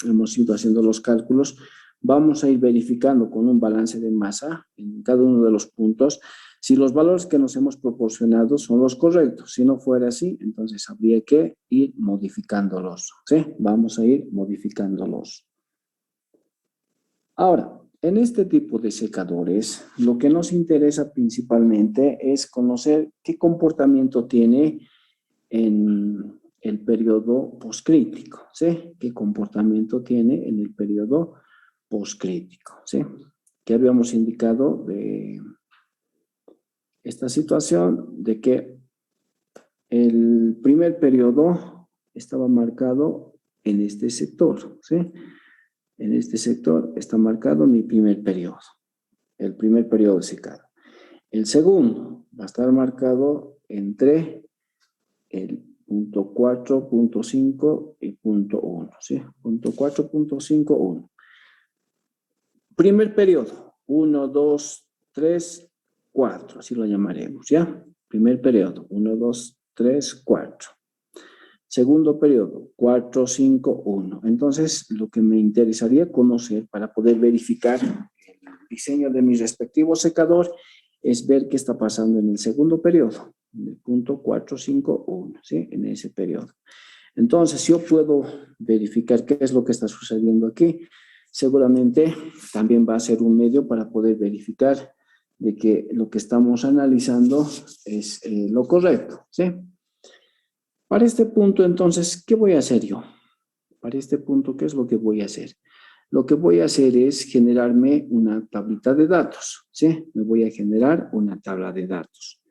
hemos ido haciendo los cálculos, vamos a ir verificando con un balance de masa en cada uno de los puntos si los valores que nos hemos proporcionado son los correctos. Si no fuera así, entonces habría que ir modificándolos, ¿sí? Vamos a ir modificándolos. Ahora, en este tipo de secadores, lo que nos interesa principalmente es conocer qué comportamiento tiene en el periodo poscrítico, ¿sí? ¿Qué comportamiento tiene en el periodo poscrítico, ¿sí? Que habíamos indicado de esta situación de que el primer periodo estaba marcado en este sector, ¿sí? En este sector está marcado mi primer periodo, el primer periodo de secado. El segundo va a estar marcado entre el punto 4, punto 5 y punto 1, ¿sí? Punto 4, punto 5, 1. Primer periodo, 1, 2, 3, 4, así lo llamaremos, ¿ya? Primer periodo, 1, 2, 3, 4. Segundo periodo, 4, 5, 1. Entonces, lo que me interesaría conocer para poder verificar el diseño de mi respectivo secador es ver qué está pasando en el segundo periodo, en el punto 4, 5, 1, ¿sí? En ese periodo. Entonces, yo puedo verificar qué es lo que está sucediendo aquí. Seguramente también va a ser un medio para poder verificar de que lo que estamos analizando es lo correcto, ¿sí? Para este punto, entonces, ¿qué voy a hacer yo? Para este punto, ¿qué es lo que voy a hacer? Lo que voy a hacer es generarme una tablita de datos, ¿sí? Me voy a generar una tabla de datos.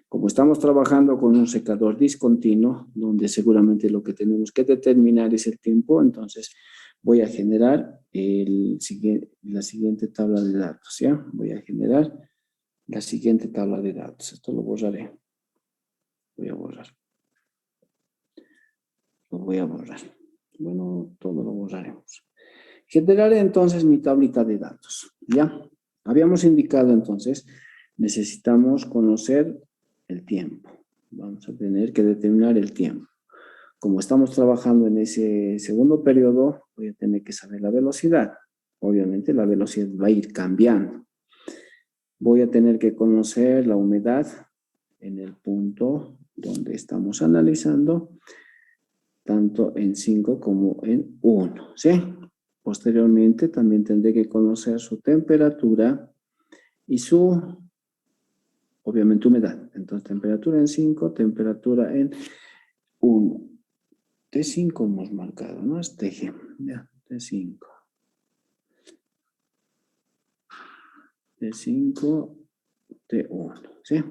Como estamos trabajando con un secador discontinuo, donde seguramente lo que tenemos que determinar es el tiempo, entonces voy a generar la siguiente tabla de datos, ¿ya? Voy a generar la siguiente tabla de datos. Esto lo borraré. Voy a borrar. Lo voy a borrar. Bueno, todo lo borraremos. Generaré entonces mi tablita de datos, ¿ya? Habíamos indicado entonces, necesitamos conocer el tiempo. Vamos a tener que determinar el tiempo. Como estamos trabajando en ese segundo periodo, voy a tener que saber la velocidad. Obviamente la velocidad va a ir cambiando. Voy a tener que conocer la humedad en el punto donde estamos analizando, tanto en 5 como en 1, ¿sí? Posteriormente también tendré que conocer su temperatura y su obviamente humedad. Entonces, temperatura en 5, temperatura en 1. T5 hemos marcado, ¿no? Es TG. Ya, T5. T5, T1, ¿sí?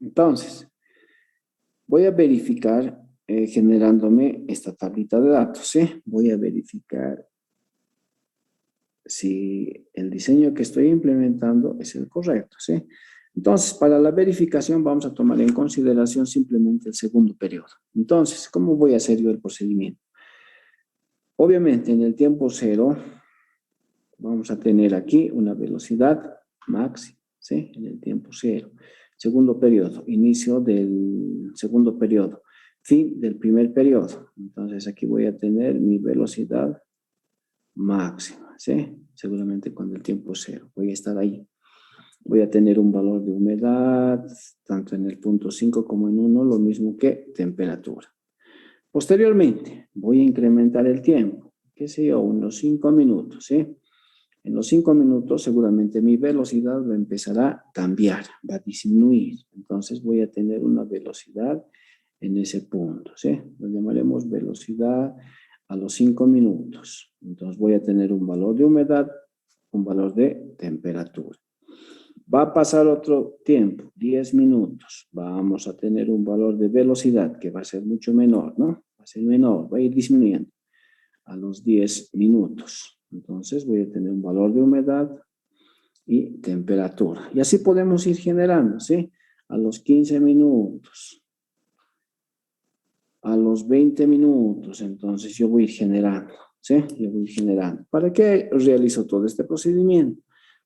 Entonces, voy a verificar generándome esta tablita de datos, ¿sí? Voy a verificar si el diseño que estoy implementando es el correcto, ¿sí? Entonces, para la verificación vamos a tomar en consideración simplemente el segundo periodo. Entonces, ¿cómo voy a hacer yo el procedimiento? Obviamente, en el tiempo cero, vamos a tener aquí una velocidad máxima, ¿sí? En el tiempo cero. Segundo periodo, inicio del segundo periodo, fin del primer periodo. Entonces, aquí voy a tener mi velocidad máxima, ¿sí? Seguramente con el tiempo cero. Voy a estar ahí. Voy a tener un valor de humedad, tanto en el punto 5 como en 1, lo mismo que temperatura. Posteriormente, voy a incrementar el tiempo, qué sé yo, unos 5 minutos, ¿sí? En los 5 minutos seguramente mi velocidad va a empezar a cambiar, va a disminuir. Entonces voy a tener una velocidad en ese punto, ¿sí? Lo llamaremos velocidad a los 5 minutos. Entonces voy a tener un valor de humedad, un valor de temperatura. Va a pasar otro tiempo, 10 minutos. Vamos a tener un valor de velocidad que va a ser mucho menor, ¿no? Va a ser menor, va a ir disminuyendo a los 10 minutos. Entonces voy a tener un valor de humedad y temperatura. Y así podemos ir generando, ¿sí? A los 15 minutos, a los 20 minutos, entonces yo voy a ir generando, ¿sí? Yo voy a ir generando. ¿Para qué realizo todo este procedimiento?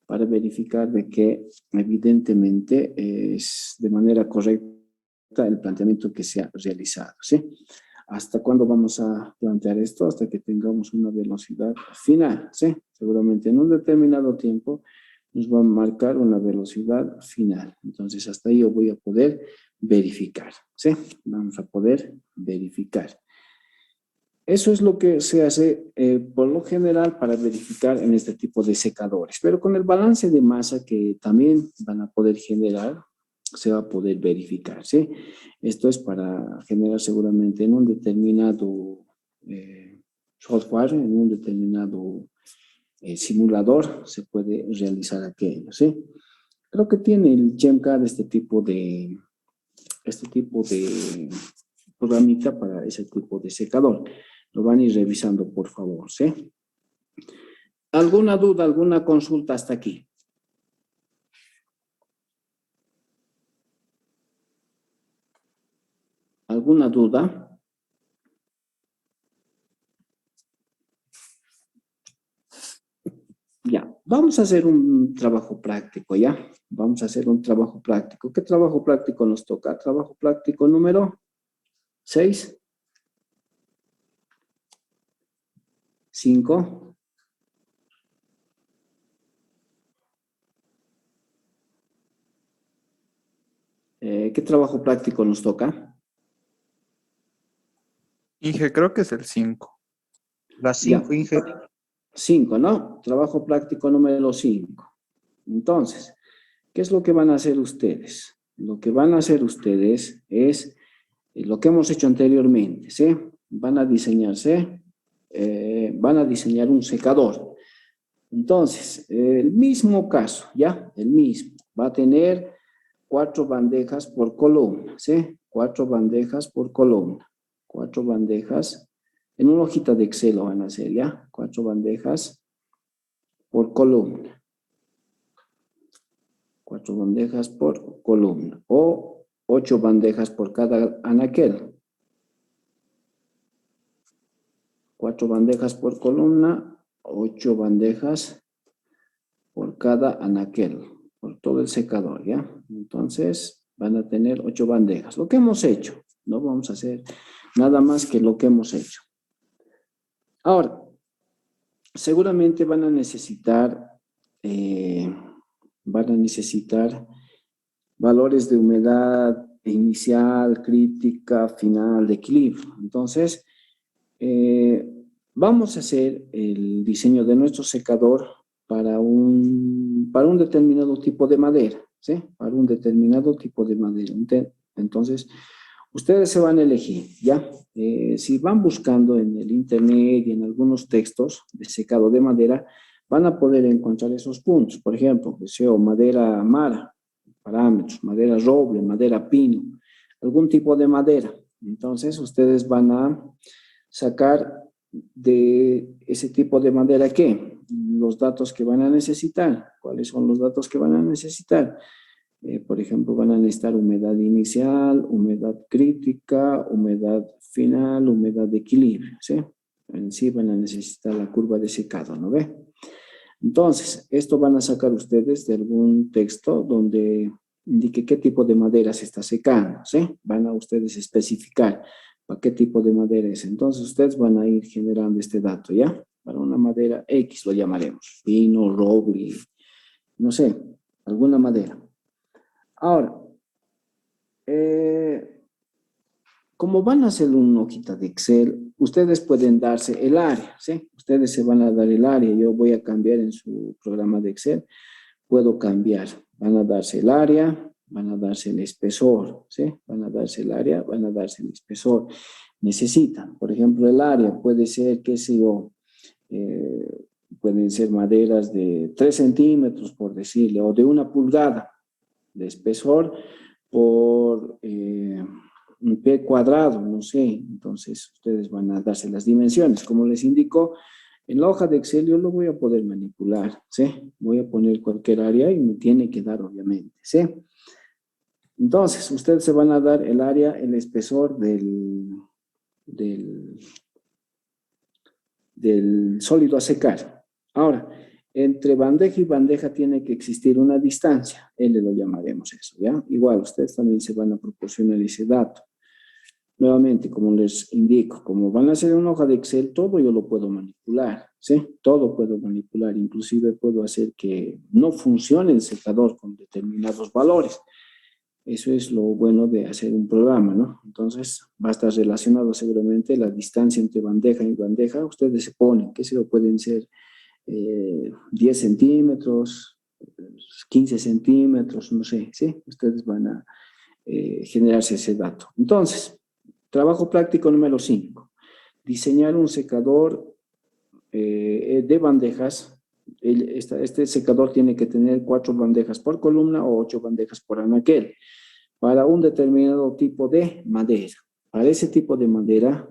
Para verificar de que evidentemente es de manera correcta el planteamiento que se ha realizado, ¿sí? ¿Hasta cuándo vamos a plantear esto? Hasta que tengamos una velocidad final, ¿sí? Seguramente en un determinado tiempo nos va a marcar una velocidad final. Entonces, hasta ahí yo voy a poder verificar, ¿sí? Vamos a poder verificar. Eso es lo que se hace por lo general para verificar en este tipo de secadores. Pero con el balance de masa que también van a poder generar, se va a poder verificar, ¿sí? Esto es para generar seguramente en un determinado software, en un determinado simulador, se puede realizar aquello, ¿sí? Creo que tiene el GEMCAD este tipo de programita para ese tipo de secador. Lo van a ir revisando, por favor, ¿sí? ¿Alguna duda, alguna consulta hasta aquí? ¿Alguna duda? Ya, vamos a hacer un trabajo práctico, ¿ya? Vamos a hacer un trabajo práctico. ¿Qué trabajo práctico nos toca? Trabajo práctico número 6. 5. ¿Qué trabajo práctico nos toca? Inge, creo que es el 5. La Ya. 5, Inge. 5, ¿no? Trabajo práctico número 5. Entonces, ¿qué es lo que van a hacer ustedes? Lo que van a hacer ustedes es lo que hemos hecho anteriormente, ¿sí? Van a diseñar un secador. Entonces, el mismo caso, ¿ya? El mismo. Va a tener 4 bandejas por columna, ¿sí? 4 bandejas por columna. 4 bandejas. En una hojita de Excel lo van a hacer, ¿ya? 4 bandejas por columna. 4 bandejas por columna. O 8 bandejas por cada anaquel. 4 bandejas por columna, 8 bandejas por cada anaquel, por todo el secador, ¿ya? Entonces, van a tener 8 bandejas. Lo que hemos hecho, no vamos a hacer nada más que lo que hemos hecho. Ahora, seguramente van a necesitar valores de humedad inicial, crítica, final, de equilibrio. Entonces, vamos a hacer el diseño de nuestro secador para un determinado tipo de madera, ¿sí? Para un determinado tipo de madera. Entonces, ustedes se van a elegir, ¿ya? Si van buscando en el internet y en algunos textos de secado de madera, van a poder encontrar esos puntos. Por ejemplo, deseo madera mara, parámetros, madera roble, madera pino, algún tipo de madera. Entonces, ustedes van a sacar de ese tipo de madera ¿qué? Los datos que van a necesitar. ¿Cuáles son los datos que van a necesitar? Por ejemplo, van a necesitar humedad inicial, humedad crítica, humedad final, humedad de equilibrio, ¿sí? En sí van a necesitar la curva de secado, ¿no ve? Entonces, esto van a sacar ustedes de algún texto donde indique qué tipo de madera se está secando, ¿sí? Van a ustedes especificar para qué tipo de madera es. Entonces, ustedes van a ir generando este dato, ¿ya? Para una madera X lo llamaremos, pino, roble, no sé, alguna madera. Ahora, como van a hacer una hojita de Excel, ustedes pueden darse el área, ¿sí? Ustedes se van a dar el área. Yo voy a cambiar en su programa de Excel. Puedo cambiar. Van a darse el área, van a darse el espesor, ¿sí? Van a darse el área, van a darse el espesor. Necesitan, por ejemplo, el área puede ser, qué sé yo, pueden ser maderas de 3 centímetros, por decirle, o de 1 pulgada de espesor por un P cuadrado, no sé. Entonces, ustedes van a darse las dimensiones. Como les indico, en la hoja de Excel yo lo voy a poder manipular, ¿sí? Voy a poner cualquier área y me tiene que dar, obviamente, ¿sí? Entonces, ustedes se van a dar el área, el espesor del sólido a secar. Ahora, entre bandeja y bandeja tiene que existir una distancia, L lo llamaremos eso, ¿ya? Igual, ustedes también se van a proporcionar ese dato. Nuevamente, como les indico, como van a hacer una hoja de Excel, todo yo lo puedo manipular, ¿sí? Todo puedo manipular, inclusive puedo hacer que no funcione el secador con determinados valores. Eso es lo bueno de hacer un programa, ¿no? Entonces, va a estar relacionado seguramente la distancia entre bandeja y bandeja. Ustedes se ponen, que se lo pueden ser 10 centímetros, 15 centímetros, no sé, ¿sí? Ustedes van a generarse ese dato. Entonces, trabajo práctico número 5. Diseñar un secador de bandejas. Este secador tiene que tener 4 bandejas por columna o 8 bandejas por anaquel para un determinado tipo de madera. Para ese tipo de madera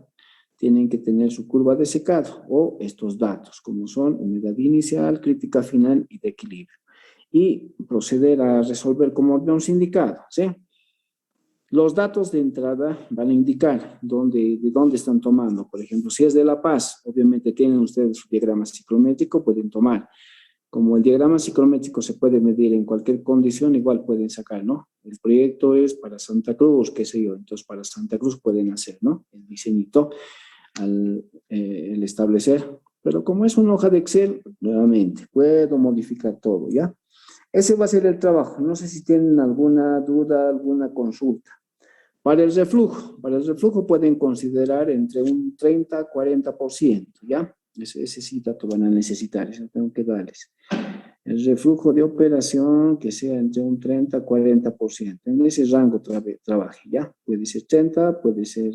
tienen que tener su curva de secado o estos datos, como son humedad inicial, crítica final y de equilibrio. Y proceder a resolver como habíamos indicado, ¿sí? Los datos de entrada van a indicar de dónde están tomando. Por ejemplo, si es de La Paz, obviamente tienen ustedes su diagrama ciclométrico, pueden tomar. Como el diagrama ciclométrico se puede medir en cualquier condición, igual pueden sacar, ¿no? El proyecto es para Santa Cruz, qué sé yo, entonces para Santa Cruz pueden hacer, ¿no? El diseñito el establecer. Pero como es una hoja de Excel, nuevamente, puedo modificar todo, ¿ya? Ese va a ser el trabajo. No sé si tienen alguna duda, alguna consulta. Para el reflujo pueden considerar entre un 30 a 40%, ¿ya? Ese sí dato van a necesitar, eso tengo que darles. El reflujo de operación que sea entre un 30 a 40%. En ese rango trabaje, ¿ya? Puede ser 30, puede ser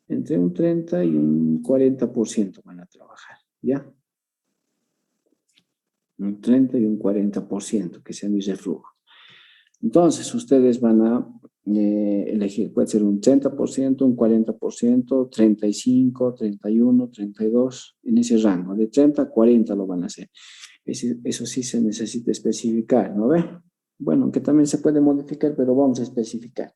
entre un 30 y un 40% van a trabajar, ¿ya? Un 30 y un 40% que sea mi reflujo. Entonces, ustedes van a elegir, puede ser un 30%, un 40%, 35, 31, 32, en ese rango. De 30 a 40 lo van a hacer. Eso sí se necesita especificar, ¿no ve? Bueno, que también se puede modificar, pero vamos a especificar.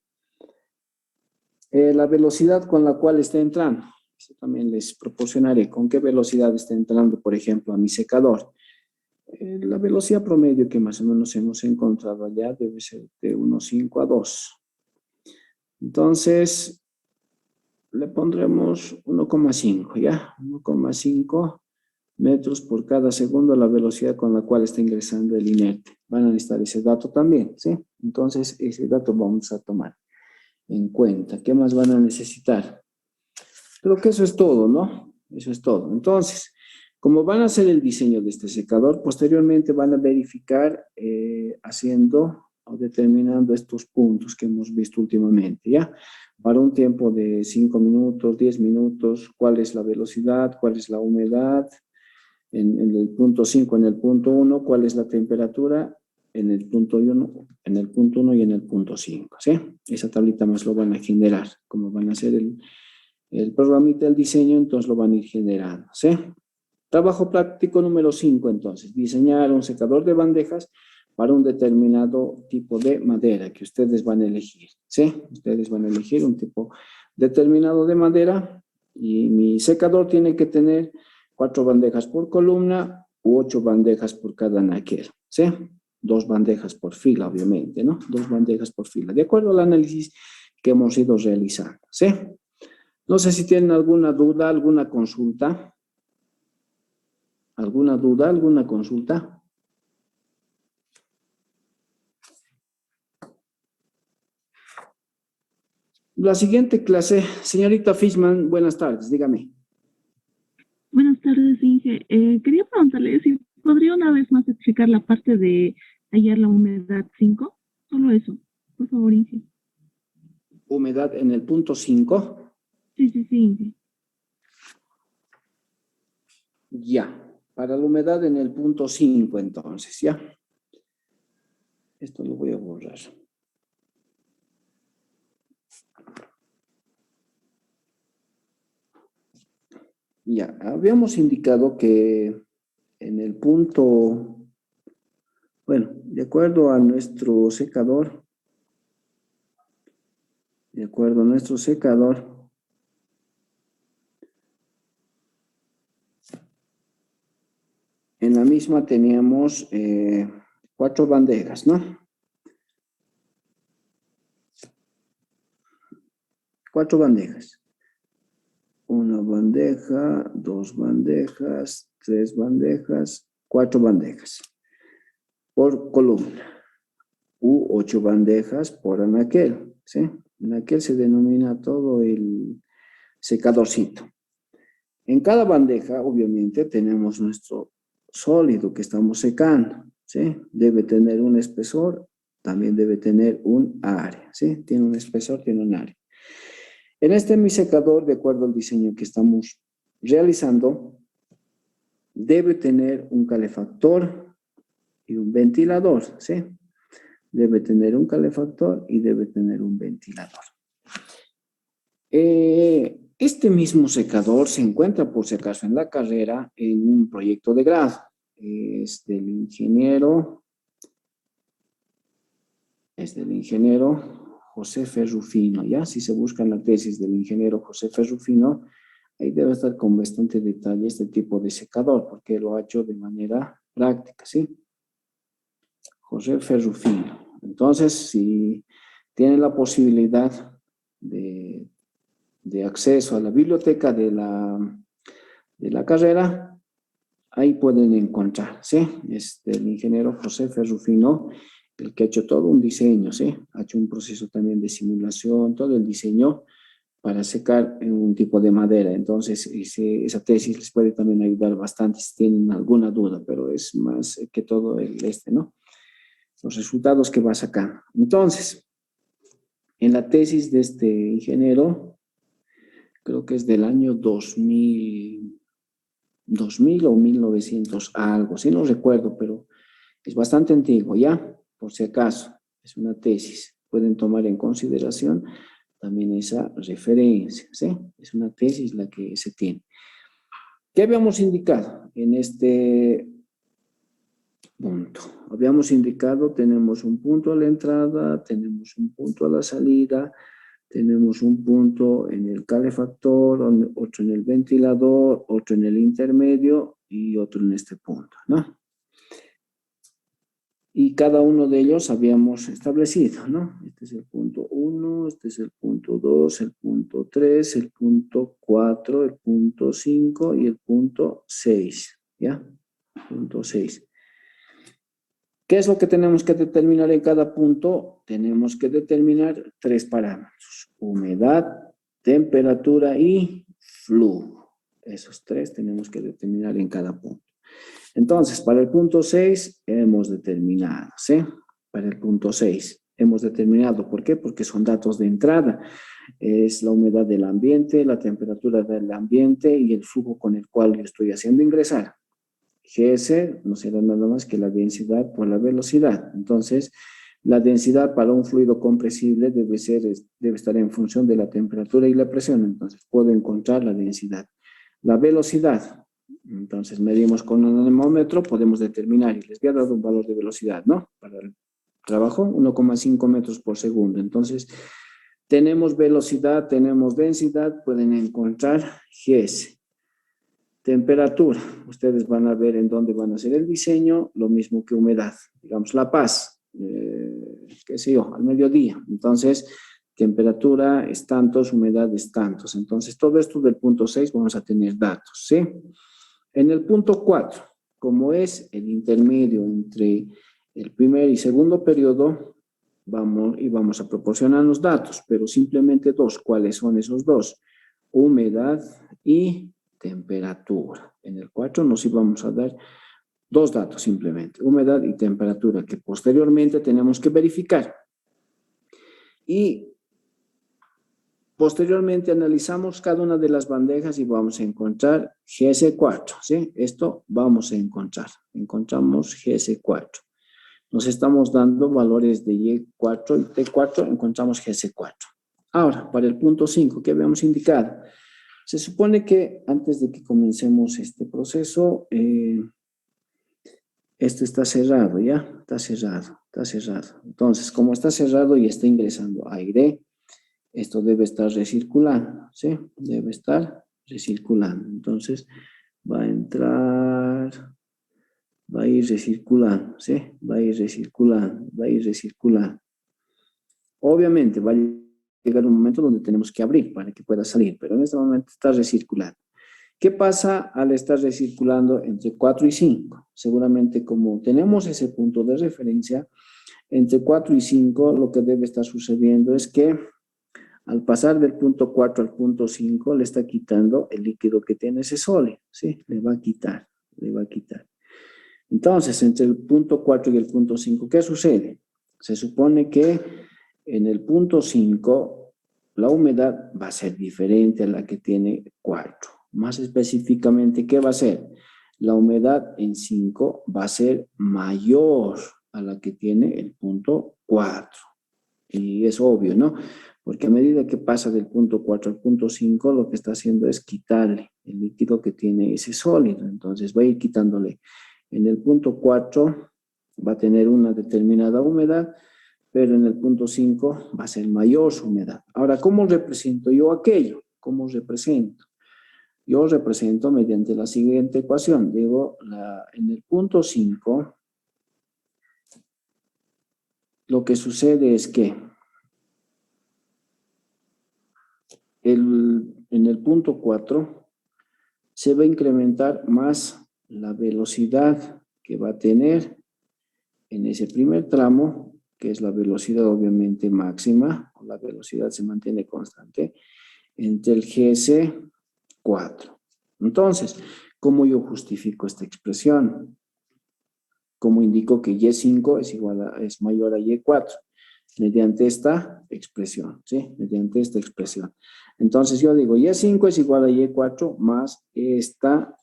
La velocidad con la cual está entrando. Eso también les proporcionaré. ¿Con qué velocidad está entrando, por ejemplo, a mi secador? La velocidad promedio que más o menos hemos encontrado allá debe ser de 1.5 a 2. Entonces, le pondremos 1,5, ¿ya? 1,5 metros por cada segundo la velocidad con la cual está ingresando el inerte. Van a necesitar ese dato también, ¿sí? Entonces, ese dato vamos a tomar en cuenta. ¿Qué más van a necesitar? Creo que eso es todo, ¿no? Eso es todo. Entonces, Como van a hacer el diseño de este secador, posteriormente van a verificar haciendo o determinando estos puntos que hemos visto últimamente, ¿ya? Para un tiempo de 5 minutos, 10 minutos, cuál es la velocidad, cuál es la humedad, en el punto 5, en el punto 1, cuál es la temperatura, en el punto 1, en el punto 1 y en el punto 5, ¿sí? Esa tablita más lo van a generar, como van a hacer el programita del diseño, entonces lo van a ir generando, ¿sí? Trabajo práctico número 5, entonces, diseñar un secador de bandejas para un determinado tipo de madera que ustedes van a elegir, ¿sí? Ustedes van a elegir un tipo determinado de madera y mi secador tiene que tener 4 bandejas por columna u 8 bandejas por cada anaquel, ¿sí? 2 bandejas por fila, obviamente, ¿no? 2 bandejas por fila, de acuerdo al análisis que hemos ido realizando, ¿sí? No sé si tienen alguna duda, alguna consulta. ¿Alguna duda, alguna consulta? La siguiente clase, señorita Fishman, buenas tardes, dígame. Buenas tardes, Inge. Quería preguntarle si podría una vez más explicar la parte de hallar la humedad 5. Solo eso, por favor, Inge. Humedad en el punto 5. Sí, Inge. Ya, para la humedad en el punto 5, entonces, ya. Esto lo voy a borrar. Ya, habíamos indicado que en el punto, bueno, de acuerdo a nuestro secador, en la misma teníamos 4 bandejas, ¿no? 4 bandejas. Una bandeja, 2 bandejas, 3 bandejas, 4 bandejas por columna u 8 bandejas por anaquel, ¿sí? Anaquel se denomina todo el secadorcito. En cada bandeja, obviamente, tenemos nuestro sólido que estamos secando, ¿sí? Debe tener un espesor, también debe tener un área, ¿sí? Tiene un espesor, tiene un área. En este mi secador, de acuerdo al diseño que estamos realizando, debe tener un calefactor y un ventilador, ¿sí? Debe tener un calefactor y debe tener un ventilador. Este mismo secador se encuentra, por si acaso, en la carrera en un proyecto de grado. Es del ingeniero José Ferrufino, ¿ya? Si se busca la tesis del ingeniero José Ferrufino, ahí debe estar con bastante detalle este tipo de secador, porque lo ha hecho de manera práctica, ¿sí? José Ferrufino. Entonces, si tienen la posibilidad de acceso a la biblioteca de la carrera, ahí pueden encontrar, ¿sí? Es del ingeniero José Ferrufino, el que ha hecho todo un diseño, ¿sí? Ha hecho un proceso también de simulación, todo el diseño para secar en un tipo de madera. Entonces, esa tesis les puede también ayudar bastante si tienen alguna duda, pero es más que todo ¿no? Los resultados que va sacando. Entonces, en la tesis de este ingeniero, creo que es del año 2000 o 1900 algo, sí no recuerdo, pero es bastante antiguo, ¿ya? Por si acaso, es una tesis. Pueden tomar en consideración también esa referencia, ¿sí? Es una tesis la que se tiene. ¿Qué habíamos indicado en este punto? Habíamos indicado, tenemos un punto a la entrada, tenemos un punto a la salida, tenemos un punto en el calefactor, otro en el ventilador, otro en el intermedio y otro en este punto, ¿no? Y cada uno de ellos habíamos establecido, ¿no? Este es el punto 1, este es el punto 2, el punto 3, el punto 4, el punto 5 y el punto 6, ¿ya? Punto 6. ¿Qué es lo que tenemos que determinar en cada punto? Tenemos que determinar 3 parámetros: humedad, temperatura y flujo, Esos tres tenemos que determinar en cada punto. Entonces, para el punto 6 hemos determinado, ¿sí? Para el punto 6 hemos determinado. ¿Por qué? Porque son datos de entrada. Es la humedad del ambiente, la temperatura del ambiente y el flujo con el cual yo estoy haciendo ingresar. GS no será nada más que la densidad por la velocidad. Entonces, la densidad para un fluido compresible debe estar en función de la temperatura y la presión. Entonces, puedo encontrar la densidad. La velocidad. Entonces, medimos con un anemómetro, podemos determinar, y les voy a dar un valor de velocidad, ¿no? Para el trabajo, 1,5 metros por segundo. Entonces, tenemos velocidad, tenemos densidad, pueden encontrar GS. Temperatura, ustedes van a ver en dónde van a hacer el diseño, lo mismo que humedad. Digamos, La Paz, qué sé yo, al mediodía. Entonces, temperatura es tantos, humedad es tantos. Entonces, todo esto del punto 6 vamos a tener datos, ¿sí? En el punto 4, como es el intermedio entre el primer y segundo periodo, vamos a proporcionarnos datos, pero simplemente dos. ¿Cuáles son esos dos? Humedad y temperatura. En el 4 nos íbamos a dar dos datos simplemente, humedad y temperatura, que posteriormente tenemos que verificar. Y posteriormente analizamos cada una de las bandejas y vamos a encontrar GS4, ¿sí? Esto vamos a encontrar. Encontramos GS4. Nos estamos dando valores de Y4 y T4, encontramos GS4. Ahora, para el punto 5, ¿qué habíamos indicado? Se supone que antes de que comencemos este proceso, esto está cerrado, ¿ya? Está cerrado. Entonces, como está cerrado y está ingresando aire, esto debe estar recirculando, ¿sí? Debe estar recirculando. Entonces, va a entrar, va a ir recirculando, ¿sí? Va a ir recirculando. Obviamente, va a llegar un momento donde tenemos que abrir para que pueda salir, pero en este momento está recirculando. ¿Qué pasa al estar recirculando entre 4 y 5? Seguramente como tenemos ese punto de referencia, entre 4 y 5 lo que debe estar sucediendo es que al pasar del punto 4 al punto 5 le está quitando el líquido que tiene ese sólido, ¿sí? Le va a quitar. Entonces, entre el punto 4 y el punto 5, ¿qué sucede? Se supone que en el punto 5 la humedad va a ser diferente a la que tiene 4. Más específicamente, ¿qué va a ser? La humedad en 5 va a ser mayor a la que tiene el punto 4. Y es obvio, ¿no? Porque a medida que pasa del punto 4 al punto 5, lo que está haciendo es quitarle el líquido que tiene ese sólido. Entonces va a ir quitándole. En el punto 4 va a tener una determinada humedad, pero en el punto 5 va a ser mayor su humedad. Ahora, ¿cómo represento yo aquello? ¿Cómo represento? Yo represento mediante la siguiente ecuación. Digo, en el punto 5, lo que sucede es que en el punto 4 se va a incrementar más la velocidad que va a tener en ese primer tramo, que es la velocidad obviamente máxima, la velocidad se mantiene constante, entre el GS4. Entonces, ¿cómo yo justifico esta expresión? ¿Cómo indico que Y5 es mayor a Y4? Mediante esta expresión, ¿sí? Mediante esta expresión. Entonces yo digo, Y5 es igual a Y4 más esta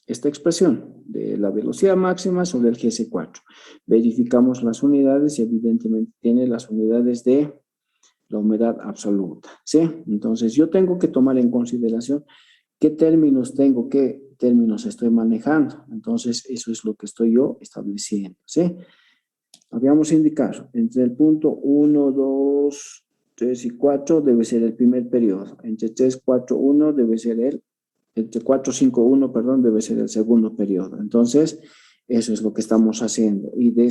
expresión de la velocidad máxima sobre el GS4. Verificamos las unidades y evidentemente tiene las unidades de la humedad absoluta, ¿sí? Entonces yo tengo que tomar en consideración qué términos tengo, qué términos estoy manejando. Entonces eso es lo que estoy yo estableciendo, ¿sí? Habíamos indicado, entre el punto 1, 2, 3 y 4 debe ser el primer periodo. Entre 3, 4, 1 debe ser entre 4, 5, 1, perdón, debe ser el segundo periodo. Entonces, eso es lo que estamos haciendo. Y de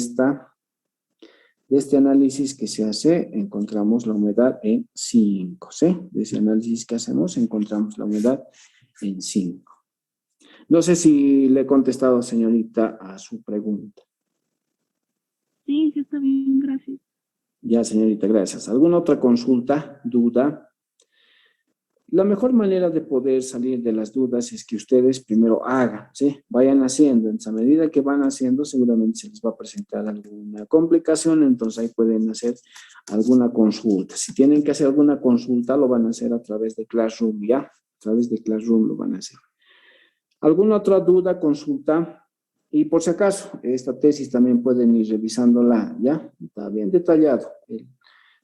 este análisis que se hace, encontramos la humedad en 5, ¿sí? De ese análisis que hacemos, encontramos la humedad en 5. No sé si le he contestado, señorita, a su pregunta. Sí, está bien, gracias. Ya, señorita, gracias. ¿Alguna otra consulta, duda? La mejor manera de poder salir de las dudas es que ustedes primero hagan, ¿sí? Vayan haciendo. En esa medida que van haciendo, seguramente se les va a presentar alguna complicación, entonces ahí pueden hacer alguna consulta. Si tienen que hacer alguna consulta, lo van a hacer a través de Classroom, ¿ya? A través de Classroom lo van a hacer. ¿Alguna otra duda, consulta? Y por si acaso, esta tesis también pueden ir revisándola, ¿ya? Está bien detallado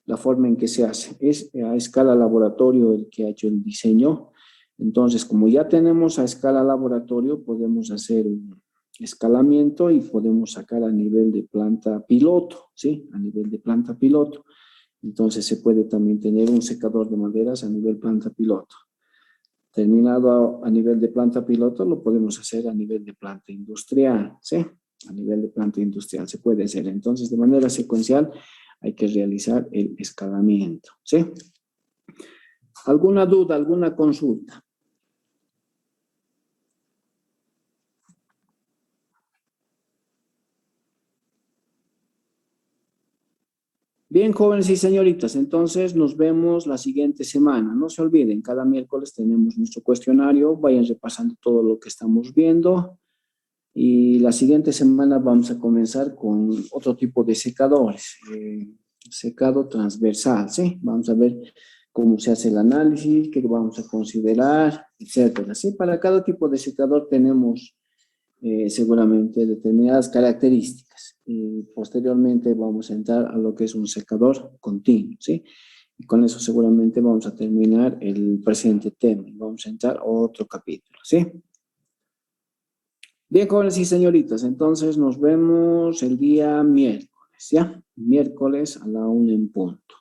la forma en que se hace. Es a escala laboratorio el que ha hecho el diseño. Entonces, como ya tenemos a escala laboratorio, podemos hacer un escalamiento y podemos sacar a nivel de planta piloto, ¿sí? A nivel de planta piloto. Entonces, se puede también tener un secador de maderas a nivel planta piloto. Terminado a nivel de planta piloto, lo podemos hacer a nivel de planta industrial, ¿sí? A nivel de planta industrial se puede hacer. Entonces, de manera secuencial, hay que realizar el escalamiento, ¿sí? ¿Alguna duda, alguna consulta? Bien, jóvenes y señoritas, entonces nos vemos la siguiente semana. No se olviden, cada miércoles tenemos nuestro cuestionario, vayan repasando todo lo que estamos viendo y la siguiente semana vamos a comenzar con otro tipo de secadores, secado transversal, ¿sí? Vamos a ver cómo se hace el análisis, qué vamos a considerar, etcétera. ¿Sí? Para cada tipo de secador tenemos seguramente determinadas características. Y posteriormente vamos a entrar a lo que es un secador continuo, ¿sí? Y con eso seguramente vamos a terminar el presente tema. Vamos a entrar a otro capítulo, ¿sí? Bien, jóvenes y señoritas, entonces nos vemos el día miércoles, ¿ya? Miércoles a la 1 en punto.